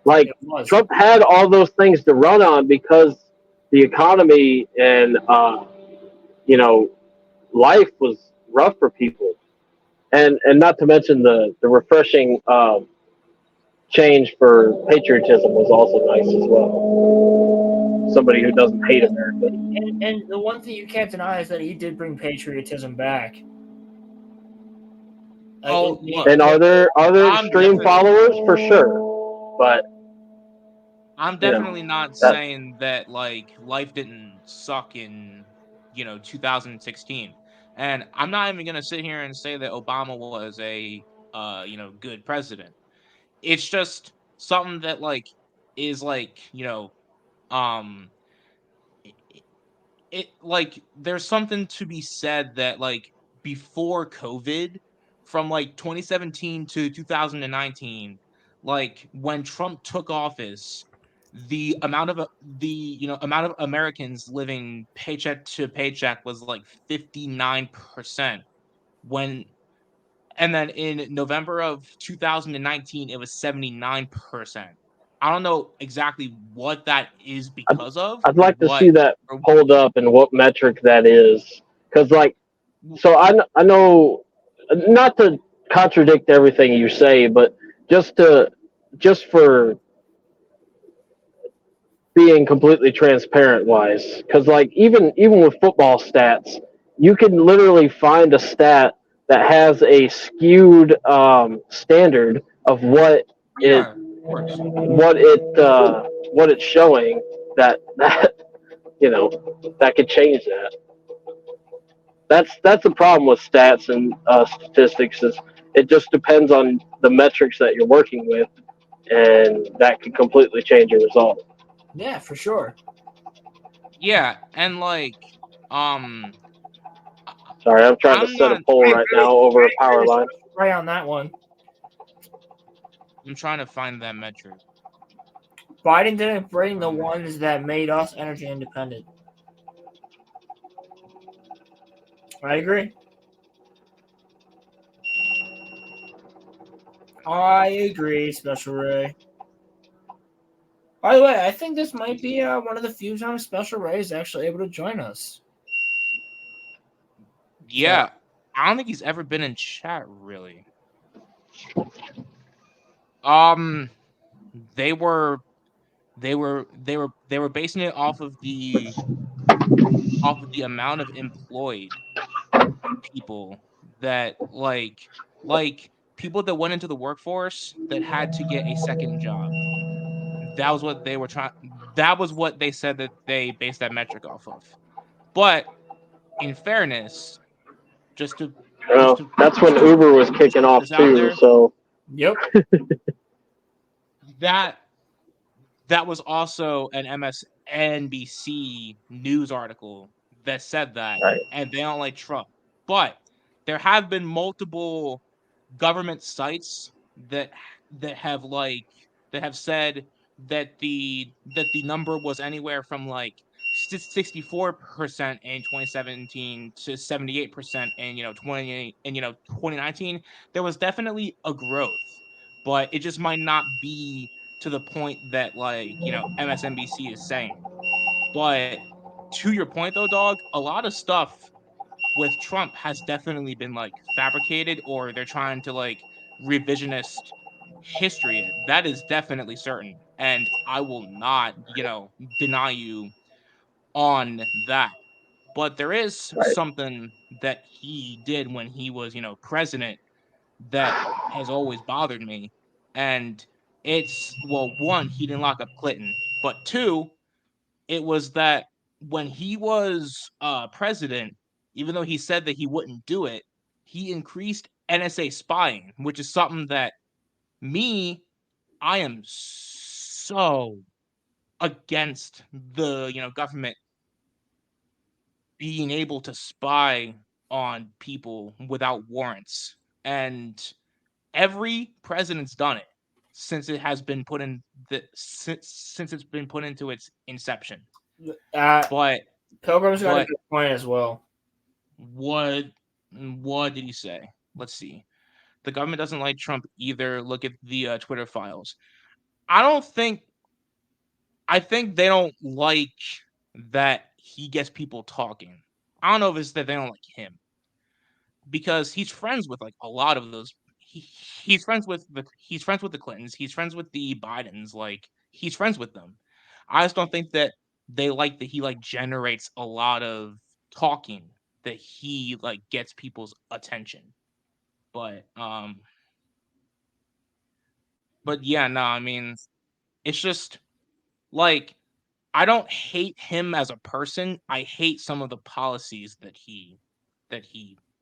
Like, Trump had all those things to run on because the economy and life was rough for people, and not to mention the refreshing change for patriotism was also nice as well. Somebody who doesn't hate America. And the one thing you can't deny is that he did bring patriotism back. And are there extreme followers? For sure. But I'm You definitely know, not that saying that like life didn't suck in 2016, and I'm not even gonna sit here and say that Obama was a good president. It's just something that like is like um it like there's something to be said that like before COVID, from like 2017 to 2019, like when Trump took office, the amount of amount of Americans living paycheck to paycheck was like 59%. When and then in November of 2019 it was 79%. I don't know exactly what that is I'd, because of, I'd like to what see that or pulled up and what metric that is, because like, so I know, not to contradict everything you say, but just to just for being completely transparent wise, because like even with football stats, you can literally find a stat that has a skewed standard of it yeah, of course. what it what it's showing, that you know that could change that. That's the problem with stats and statistics, is it just depends on the metrics that you're working with, and that can completely change your result. Yeah, for sure. Yeah, and like, um, I- Sorry, I'm trying to I'm set a not. pole I right really, now over a I power agree with line. Special Ray on that one. I'm trying to find that metric. Biden didn't bring the Um, ones that made us energy independent. I agree. I agree, Special Ray. By the way, I think this might be one of the few times Special Ray is actually able to join us. So, yeah, I don't think he's ever been in chat really. Um, they were they were basing it off of the amount of employed people that like people that went into the workforce that had to get a second job. That was what they were trying. That was what they said that they based that metric off of. But in fairness, just to just Well, to that's when just to Uber was just to kicking put off this out too. there, So yep. that that was also an MSNBC news article that said that, right, and they don't like Trump. But there have been multiple government sites that have like that have said that the number was anywhere from like 64% in 2017 to 78% in 2019. There was definitely a growth, but it just might not be to the point that like MSNBC is saying. But to your point though, dog, a lot of stuff with Trump has definitely been like fabricated, or they're trying to like revisionist history it. That is definitely certain. And I will not, deny you on that. But there is right, something that he did when he was, president, that has always bothered me. And it's, well, one, he didn't lock up Clinton, but two, it was that when he was president, even though he said that he wouldn't do it, he increased NSA spying, which is something that me, I am so against the government being able to spy on people without warrants. And every president's done it since it has been put in the since it's been put into its inception. Uh, But Pilgrim's got a but good point as well. what what did he say? Let's see. The government doesn't like Trump either. Look at the Twitter files. I don't think I think they don't like that he gets people talking. I don't know if it's that they don't like him, because he's friends with like a lot of those. He's friends with the Clintons. He's friends with the Bidens. Like he's friends with them. I just don't think that they like that he like generates a lot of talking, that he like gets people's attention. But but yeah, no, I mean it's just Like, I don't hate him as a person. I hate some of the policies that he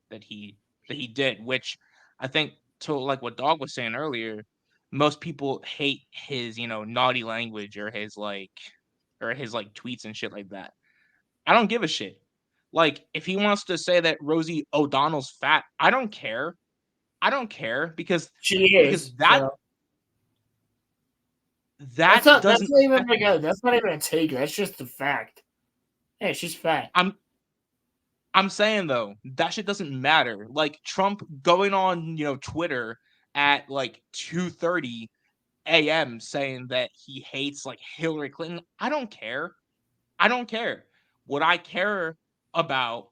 did, which I think, to like what Dawg was saying earlier, most people hate his, naughty language or his tweets and shit like that. I don't give a shit. Like, if he wants to say that Rosie O'Donnell's fat, I don't care. I don't care because she is. that So. that That's doesn't. not even that's not even a take. That's just a fact. Hey, she's fat. I'm saying though, that shit doesn't matter. Like Trump going on, Twitter at like 2:30 a.m. saying that he hates like Hillary Clinton. I don't care. I don't care. What I care about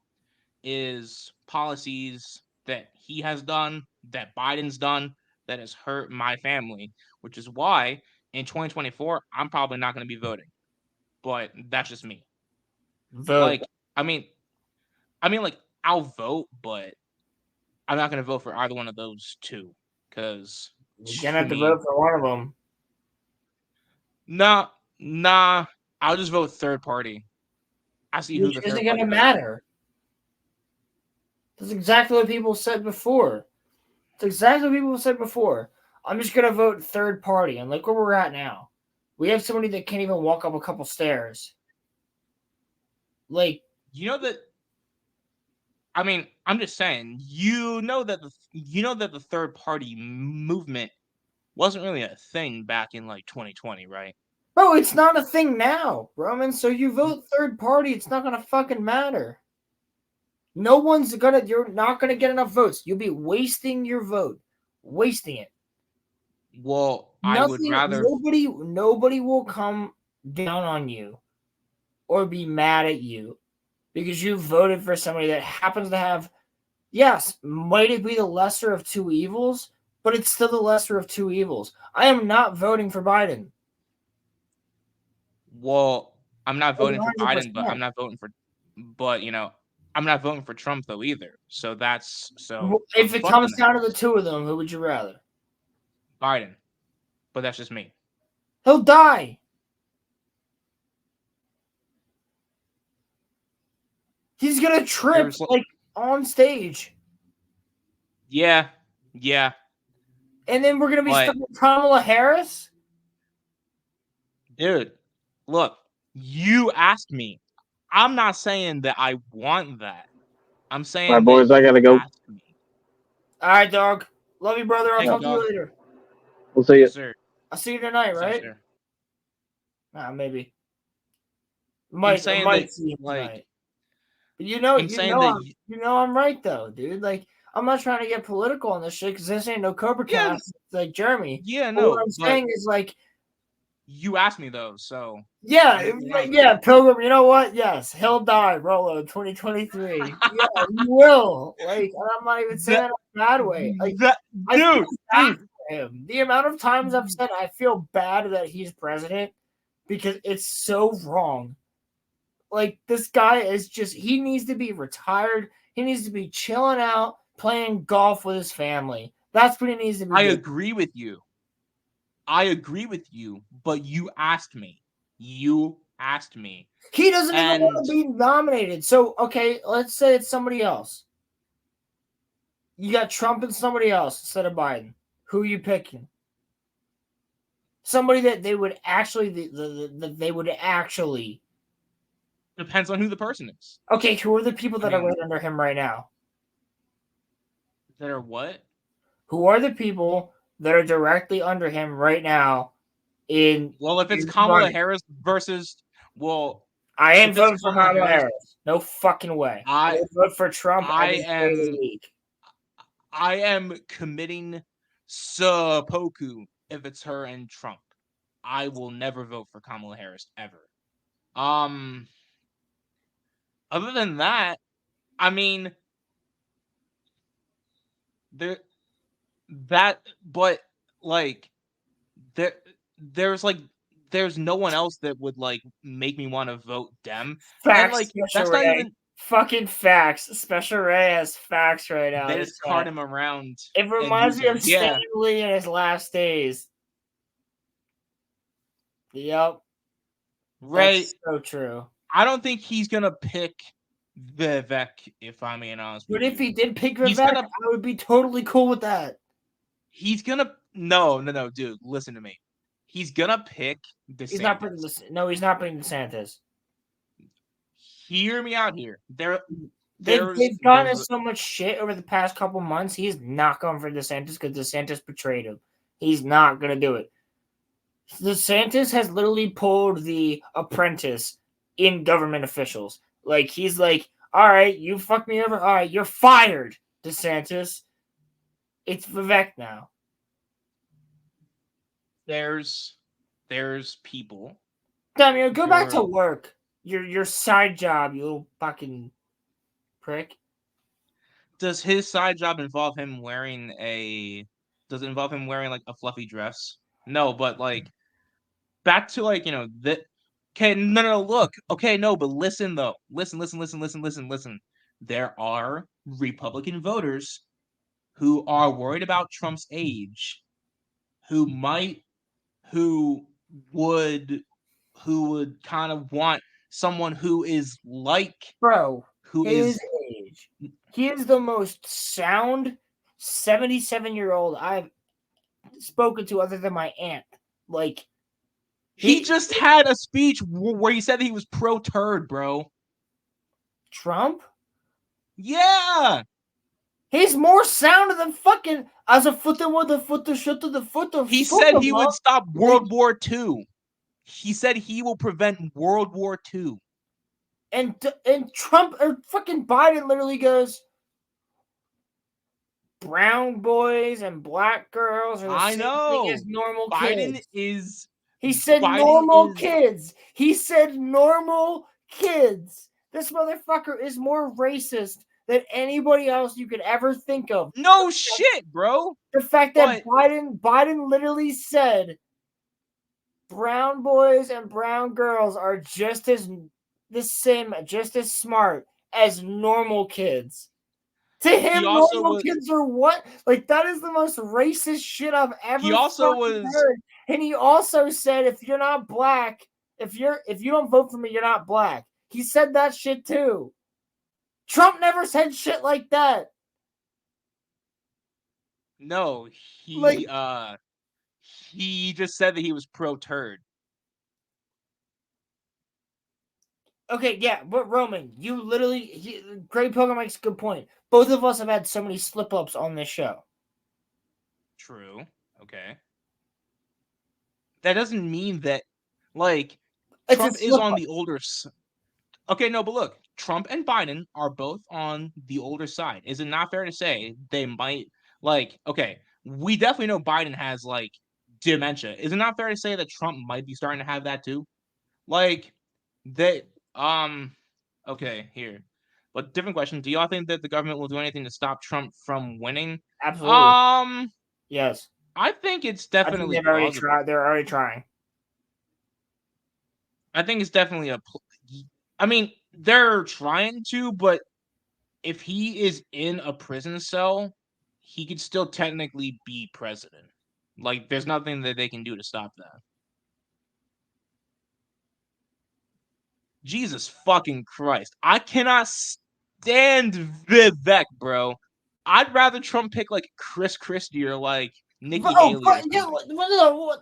is policies that he has done, that Biden's done, that has hurt my family, which is why in 2024 I'm probably not going to be voting. But that's just me. Vote. Like, I mean, like I'll vote, but I'm not going to vote for either one of those two because you're gonna have to vote for one of them. Nah. I'll just vote third party. I see who the third isn't party gonna matter. That's exactly what people said before. I'm just gonna vote third party, and look where we're at now. We have somebody that can't even walk up a couple stairs. Like, that. I mean, I'm just saying. That the third party movement wasn't really a thing back in like 2020, right? Bro, it's not a thing now, Roman. So you vote third party, it's not gonna fucking matter. You're not gonna get enough votes. You'll be wasting your vote. Wasting it. Well, I would rather nobody will come down on you or be mad at you because you voted for somebody that happens to have, yes, might it be the lesser of two evils, but it's still the lesser of two evils. I am not voting for Biden. Well, I'm not voting for Biden, but I'm not voting for Trump though either. So that's if it comes down to the two of them, who would you rather? Biden. But that's just me. He'll die. He's gonna trip like on stage. Yeah. And then we're gonna be stuck with Kamala Harris? Dude, look, you asked me. I'm not saying that I want that. I'm saying, all right, boys, I gotta go. All right, dog. Love you, brother. I'll talk to you later. We'll see you. Yes, sir. I'll see you tonight, right? Yes, maybe. Might see you tonight. But I'm right though, dude. Like, I'm not trying to get political on this shit because this ain't no Cobra Cast. It's like Jeremy. Yeah, no. What I'm saying is like, you asked me though, so yeah, Pilgrim. You know what? Yes, he'll die, Rolo, 2023. Yeah, he will. Like, I'm not even saying that in a bad way. Like, dude, him. The amount of times I've said I feel bad that he's president because it's so wrong. Like, this guy is he needs to be retired. He needs to be chilling out, playing golf with his family. That's what he needs to be doing. I agree with you, but you asked me. He doesn't even want to be nominated. So, okay, let's say it's somebody else. You got Trump and somebody else instead of Biden. Who are you picking? Somebody that they would actually depends on who the person is. Okay, who are the people that are right under him right now? That are what? Who are the people that are directly under him right now? If it's Kamala Harris versus, I ain't voting for Kamala Harris. No fucking way. I vote for Trump. I am committing seppuku if it's her and Trump. I will never vote for Kamala Harris ever. Other than that, I mean, there's no one else that would like make me want to vote Dem. Facts, and that's not even fucking facts. Special Ray has facts right now. They just cart him around. It reminds me of Stan Lee in his last days. Yep. Right? That's so true. I don't think he's gonna pick Vivek, if I'm being honest with you. But if he did pick Vivek, I would be totally cool with that. He's gonna no, dude. Listen to me. He's gonna pick DeSantis. He's not picking he's not picking DeSantis. Hear me out here. They've gotten so much shit over the past couple months. He's not going for DeSantis because DeSantis betrayed him. He's not gonna do it. DeSantis has literally pulled the Apprentice in government officials. Like, he's like, all right, you fucked me over. All right, you're fired, DeSantis. It's Vivek now. There's people. Damn, go back to work. Your side job, you little fucking prick. Does his side job involve him wearing Does it involve him wearing like a fluffy dress? No, but like back to like, that. Okay, no, look. Okay, no, but listen though. Listen. There are Republican voters who are worried about Trump's age, who would kind of want someone who is like his age. He is the most sound 77-year-old I've spoken to other than my aunt. Like, he just had a speech where he said that he was pro-turd, bro. Trump? Yeah. He's more sound than fucking as a footer with the footer shut to the footer. He said he would stop World War II. He said he will prevent World War II. And Trump or fucking Biden literally goes, brown boys and black girls are the same thing as normal kids. He said normal kids. He said normal kids. This motherfucker is more racist than anybody else you could ever think of. No shit, bro. The fact that Biden literally said brown boys and brown girls are just as the same, just as smart as normal kids. To him, normal kids are what? Like, that is the most racist shit I've ever heard. And he also said, if you're not black, if you don't vote for me, you're not black. He said that shit too. Trump never said shit like that. No, he just said that he was pro-turd. Okay, yeah, but Roman, you literally, Greg Pilgrim makes a good point. Both of us have had so many slip-ups on this show. True. Okay. That doesn't mean that, like, Trump is on the older side. Okay, no, but look, Trump and Biden are both on the older side. Is it not fair to say they might, like, okay, we definitely know Biden has, like, dementia. Is it not fair to say that Trump might be starting to have that too? Like, okay, here. But different question. Do y'all think that the government will do anything to stop Trump from winning? Absolutely. Yes. I think it's definitely they're already trying. I think it's definitely I mean, they're trying to, but if he is in a prison cell, he could still technically be president. Like, there's nothing that they can do to stop that. Jesus fucking Christ. I cannot stand Vivek, bro. I'd rather Trump pick, like, Chris Christie or, like, Nikki Haley. What?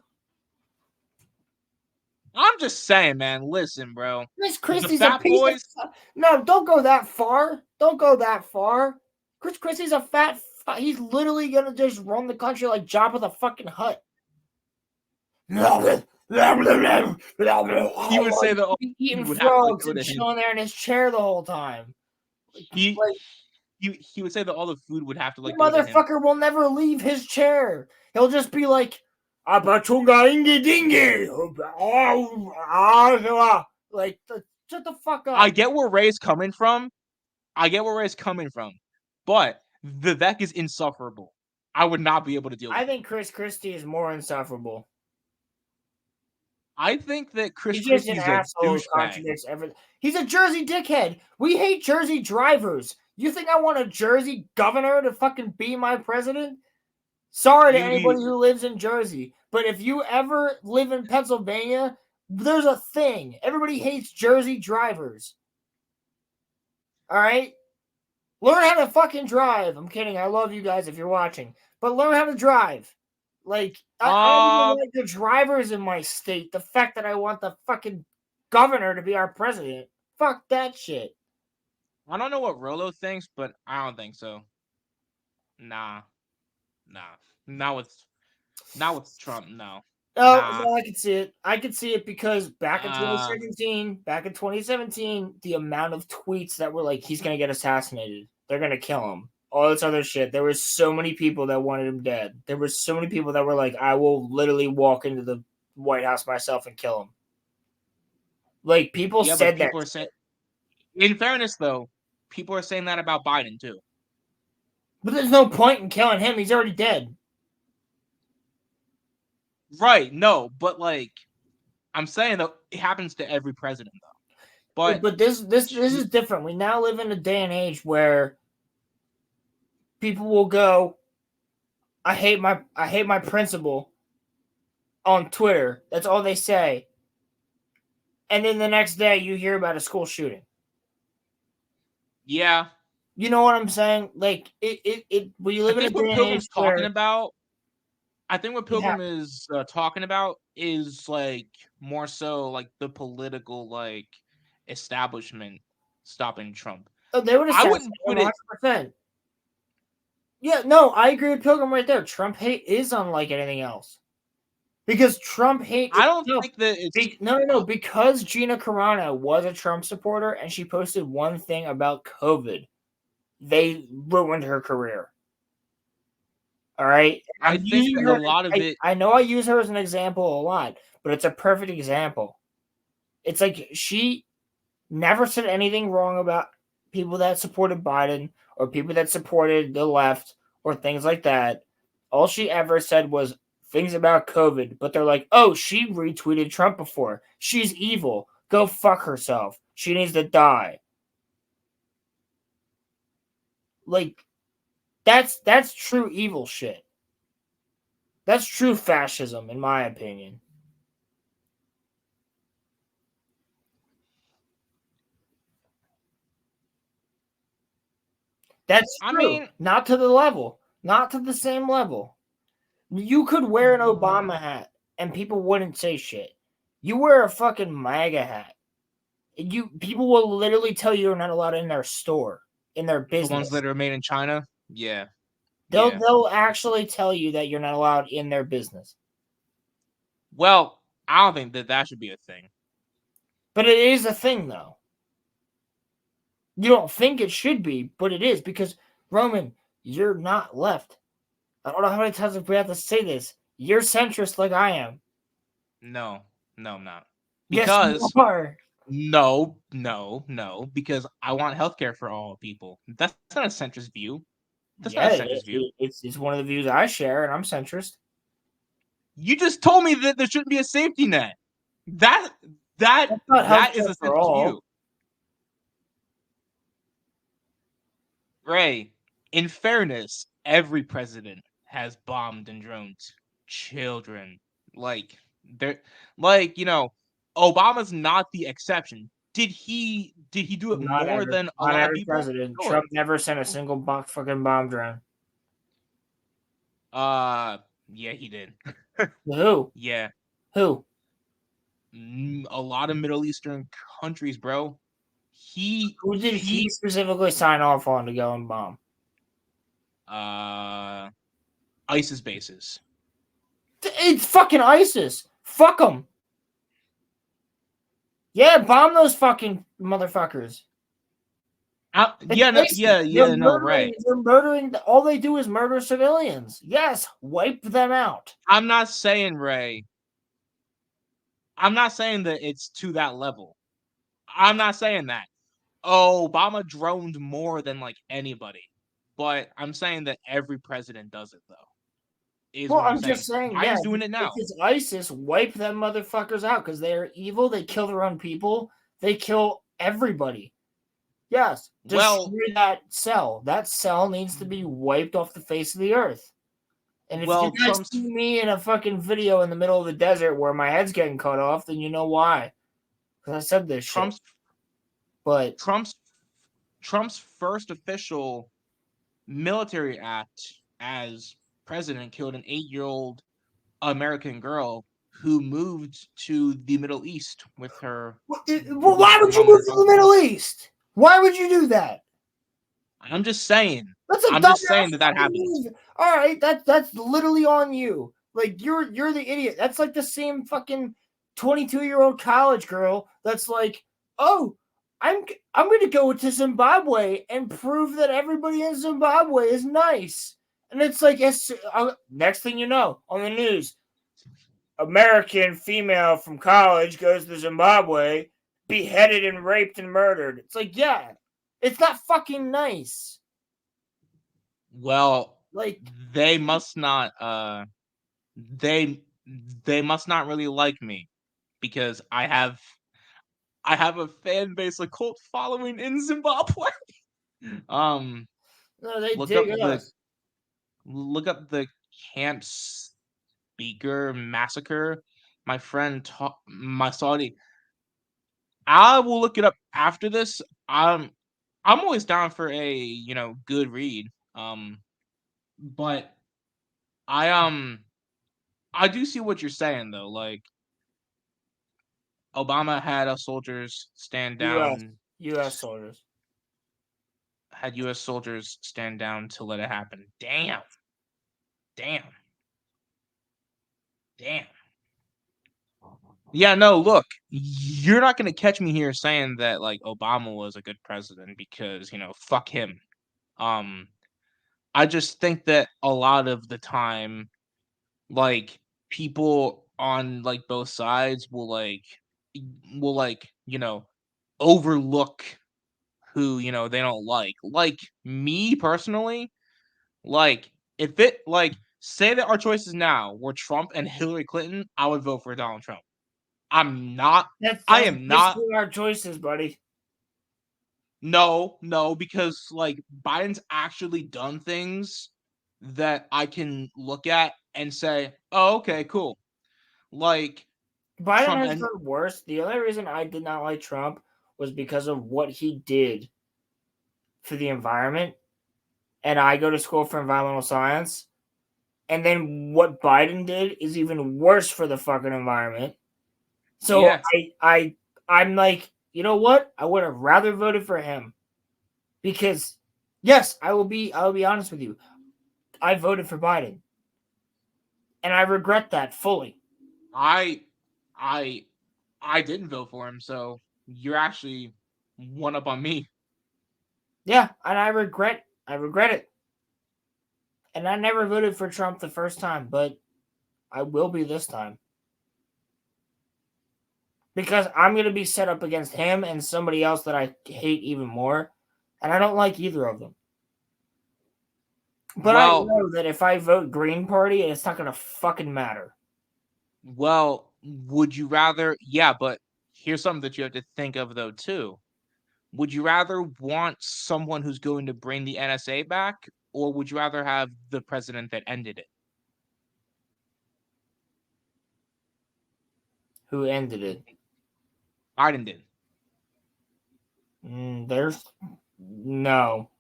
I'm just saying, man. Listen, bro. Chris Christie's a piece of... No, don't go that far. Don't go that far. Chris Christie's a fat... He's literally gonna just run the country like Jabba the fucking Hutt. He would say that eating frogs and chilling there in his chair the whole time. He would say that all the food would have to, like, the motherfucker will never leave his chair. He'll just be like, Abatunga ingi dingi. Like, shut the fuck up. I get where Ray's coming from. But Vivek is insufferable. I would not be able to deal with it. I think Chris Christie is more insufferable. I think that Chris Christie's an asshole. Contradicts everything. He's a Jersey dickhead. We hate Jersey drivers. You think I want a Jersey governor to fucking be my president? Sorry to anybody who lives in Jersey, but if you ever live in Pennsylvania There's a thing. Everybody hates Jersey drivers. All right? Learn how to fucking drive. I'm kidding. I love you guys if you're watching. But learn how to drive. Like, I don't even like the drivers in my state. The fact that I want the fucking governor to be our president. Fuck that shit. I don't know what Rolo thinks, but I don't think so. Nah. Not with Trump, no. No, I can see it. I can see it because back in 2017, the amount of tweets that were like, he's gonna get assassinated. They're gonna kill him. All this other shit. There was so many people that wanted him dead. There were so many people that were like, I will literally walk into the White House myself and kill him. Like, people said that. In fairness, though, people are saying that about Biden, too. But there's no point in killing him. He's already dead. Right, no, but like, I'm saying that it happens to every president, though. But this is different. We now live in a day and age where people will go, I hate my principal on Twitter. That's all they say. And then the next day you hear about a school shooting. Yeah. You know what I'm saying? Like, we live in a day and age where... I think what Pilgrim is talking about is like more so like the political like establishment stopping Trump. Oh, they would have. I wouldn't put 100%. Yeah, no, I agree with Pilgrim right there. Trump hate is unlike anything else. Because Trump hate... I don't think that it's... No. Because Gina Carano was a Trump supporter and she posted one thing about COVID, they ruined her career. All right? I think a lot of it... I know I use her as an example a lot, but it's a perfect example. It's like she never said anything wrong about people that supported Biden or people that supported the left or things like that. All she ever said was things about COVID, but they're like, oh, she retweeted Trump before. She's evil. Go fuck herself. She needs to die. Like, that's true evil shit. That's true fascism, in my opinion. That's true. I mean, not to the level. Not to the same level. You could wear an Obama hat and people wouldn't say shit. You wear a fucking MAGA hat. People will literally tell you you're not allowed in their store, in their business. The ones that are made in China? Yeah. They'll actually tell you that you're not allowed in their business. Well, I don't think that should be a thing. But it is a thing, though. You don't think it should be, but it is, because, Roman, you're not left. I don't know how many times we have to say this. You're centrist like I am. No, I'm not. Because yes, you are. No, because I want healthcare for all people. That's not a centrist view. That's not a centrist view. It's one of the views I share, and I'm centrist. You just told me that there shouldn't be a safety net. That is a centrist view. Ray, in fairness, every president has bombed and droned children. Like, they're like, Obama's not the exception. Did he do it more than a lot of people? President. Sure. Trump never sent a single fucking bomb drone. Yeah, he did. Who? Yeah. Who? A lot of Middle Eastern countries, bro. Who did he specifically sign off on to go and bomb? ISIS bases. It's fucking ISIS. Fuck them. Yeah, bomb those fucking motherfuckers. Right. They're murdering. All they do is murder civilians. Yes, wipe them out. I'm not saying, Ray. I'm not saying that it's to that level. I'm not saying that. Obama droned more than like anybody, but I'm saying that every president does it though. I'm just saying, Biden's doing it now. If it's ISIS, wipe them motherfuckers out because they are evil. They kill their own people. They kill everybody. Yes, destroy that cell. That cell needs to be wiped off the face of the earth. And if you guys see me in a fucking video in the middle of the desert where my head's getting cut off, then you know why. Because I said this shit. But Trump's first official military act as president killed an 8-year-old American girl who moved to the Middle East with her. Well, why would you move to the Middle East? Why would you do that? I'm just saying. I'm just saying that happens. All right, that's literally on you. Like you're the idiot. That's like the same fucking 22-year-old college girl that's like, oh, I'm going to go to Zimbabwe and prove that everybody in Zimbabwe is nice. And it's like, next thing you know, on the news, American female from college goes to Zimbabwe, beheaded and raped and murdered. It's like, yeah, it's not fucking nice. Well, like they must not they must not really like me because I have a fan base, a cult following in Zimbabwe. No, they dig us. Look up the Camp Speaker massacre. My friend my Saudi. I will look it up after this. I'm always down for a good read. But I do see what you're saying though. Like Obama had soldiers stand down. U.S. soldiers had U.S. soldiers stand down to let it happen. Damn. Yeah, no, look, you're not going to catch me here saying that like Obama was a good president because, fuck him. I just think that a lot of the time, like people on like both sides will overlook who, they don't like. Like me personally, like if it say that our choices now were Trump and Hillary Clinton, I would vote for Donald Trump. I'm not. I am not. Our choices, buddy. No, because like Biden's actually done things that I can look at and say, "Oh, okay, cool." Like Biden has done worse. The only reason I did not like Trump was because of what he did for the environment. And I go to school for environmental science. And then what Biden did is even worse for the fucking environment. So yeah. I'm like, you know what? I would have rather voted for him. Because yes, I will be honest with you. I voted for Biden. And I regret that fully. I didn't vote for him, so you're actually one up on me. Yeah, and I regret it. And I never voted for Trump the first time, but I will be this time. Because I'm going to be set up against him and somebody else that I hate even more. And I don't like either of them. But I know that if I vote Green Party, it's not going to fucking matter. Well, would you rather... Yeah, but here's something that you have to think of, though, too. Would you rather want someone who's going to bring the NSA back, or would you rather have the president that ended it? Who ended it? Biden did. No,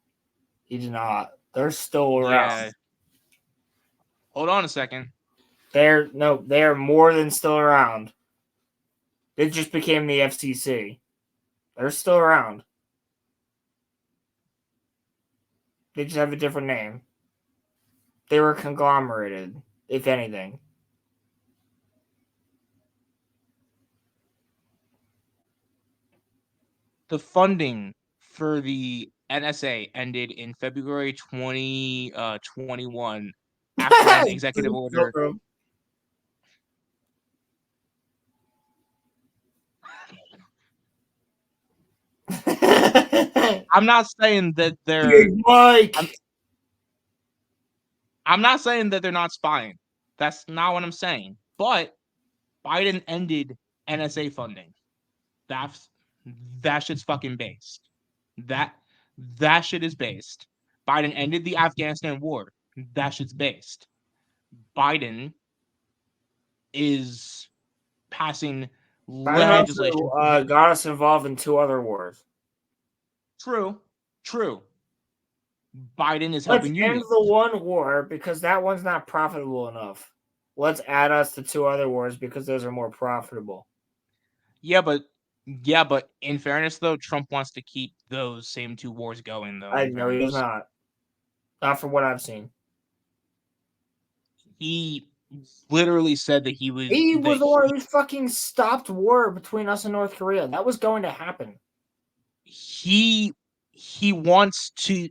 he did not. They're still around. Yeah. Hold on a second. They are more than still around. They just became the FCC. They're still around. They just have a different name. They were conglomerated, if anything. The funding for the NSA ended in February 2021 after an executive order. I'm not saying that they're Big Mike. I'm not saying that they're not spying. That's not what I'm saying. But Biden ended NSA funding. That shit's fucking based. That shit is based. Biden ended the Afghanistan war. That shit's based. Biden is passing legislation. Biden got us involved in 2 other wars. True. Biden is Let's helping end the one war because that one's not profitable enough. Let's add us to 2 other wars because those are more profitable. Yeah, but in fairness, though, Trump wants to keep those same 2 wars going, though. I know he does not. Not from what I've seen. He literally said that he was the one who fucking stopped war between us and North Korea. That was going to happen. He wants to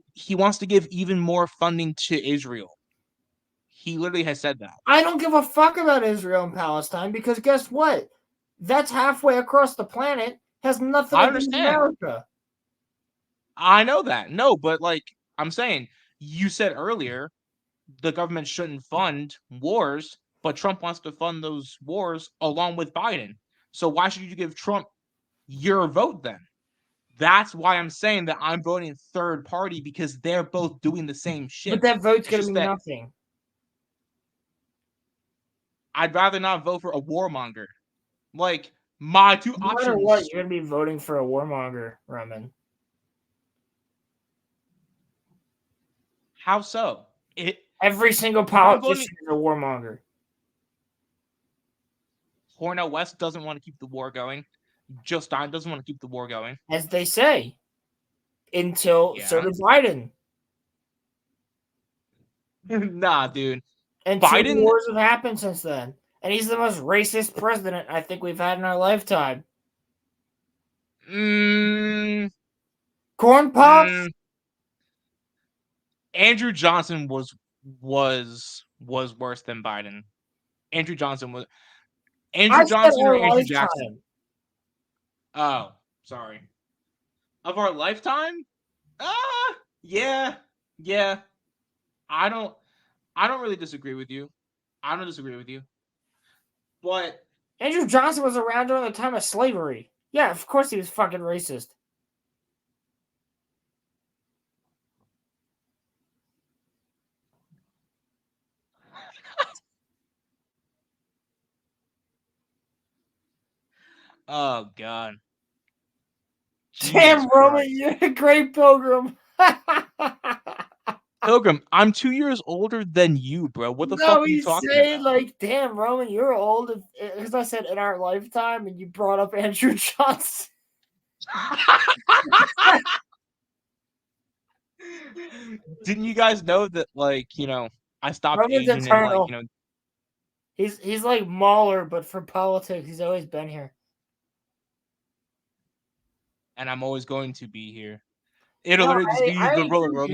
give even more funding to Israel. He literally has said that. I don't give a fuck about Israel and Palestine because guess what? That's halfway across the planet. Has nothing to do with America. I know that. No, but like I'm saying, you said earlier the government shouldn't fund wars, but Trump wants to fund those wars along with Biden. So why should you give Trump your vote then? That's why I'm saying that I'm voting third party because they're both doing the same shit. But that vote's going to mean nothing. I'd rather not vote for a warmonger. Like, my 2 options. No matter what, you're going to be voting for a warmonger, Roman. How so? Every single politician is a warmonger. Cornel West doesn't want to keep the war going. Jill Stein doesn't want to keep the war going. As they say. Until so did Biden. Nah, dude. And Biden, 2 wars have happened since then. And he's the most racist president I think we've had in our lifetime. Corn pops? Andrew Johnson was worse than Biden. Andrew Johnson or Andrew Jackson. Oh, sorry. Of our lifetime? Yeah. I don't really disagree with you. But Andrew Johnson was around during the time of slavery. Yeah, of course he was fucking racist. Oh God. Damn, Roman, you're a great pilgrim. Pilgrim, I'm 2 years older than you, bro. What the fuck are you talking about? Like, damn, Roman, you're old. Because I said in our lifetime, and you brought up Andrew Johnson. Didn't you guys know that, like, I stopped Roman's aging and, like, He's like Mahler, but for politics. He's always been here. And I'm always going to be here. It'll literally just be the RoloRome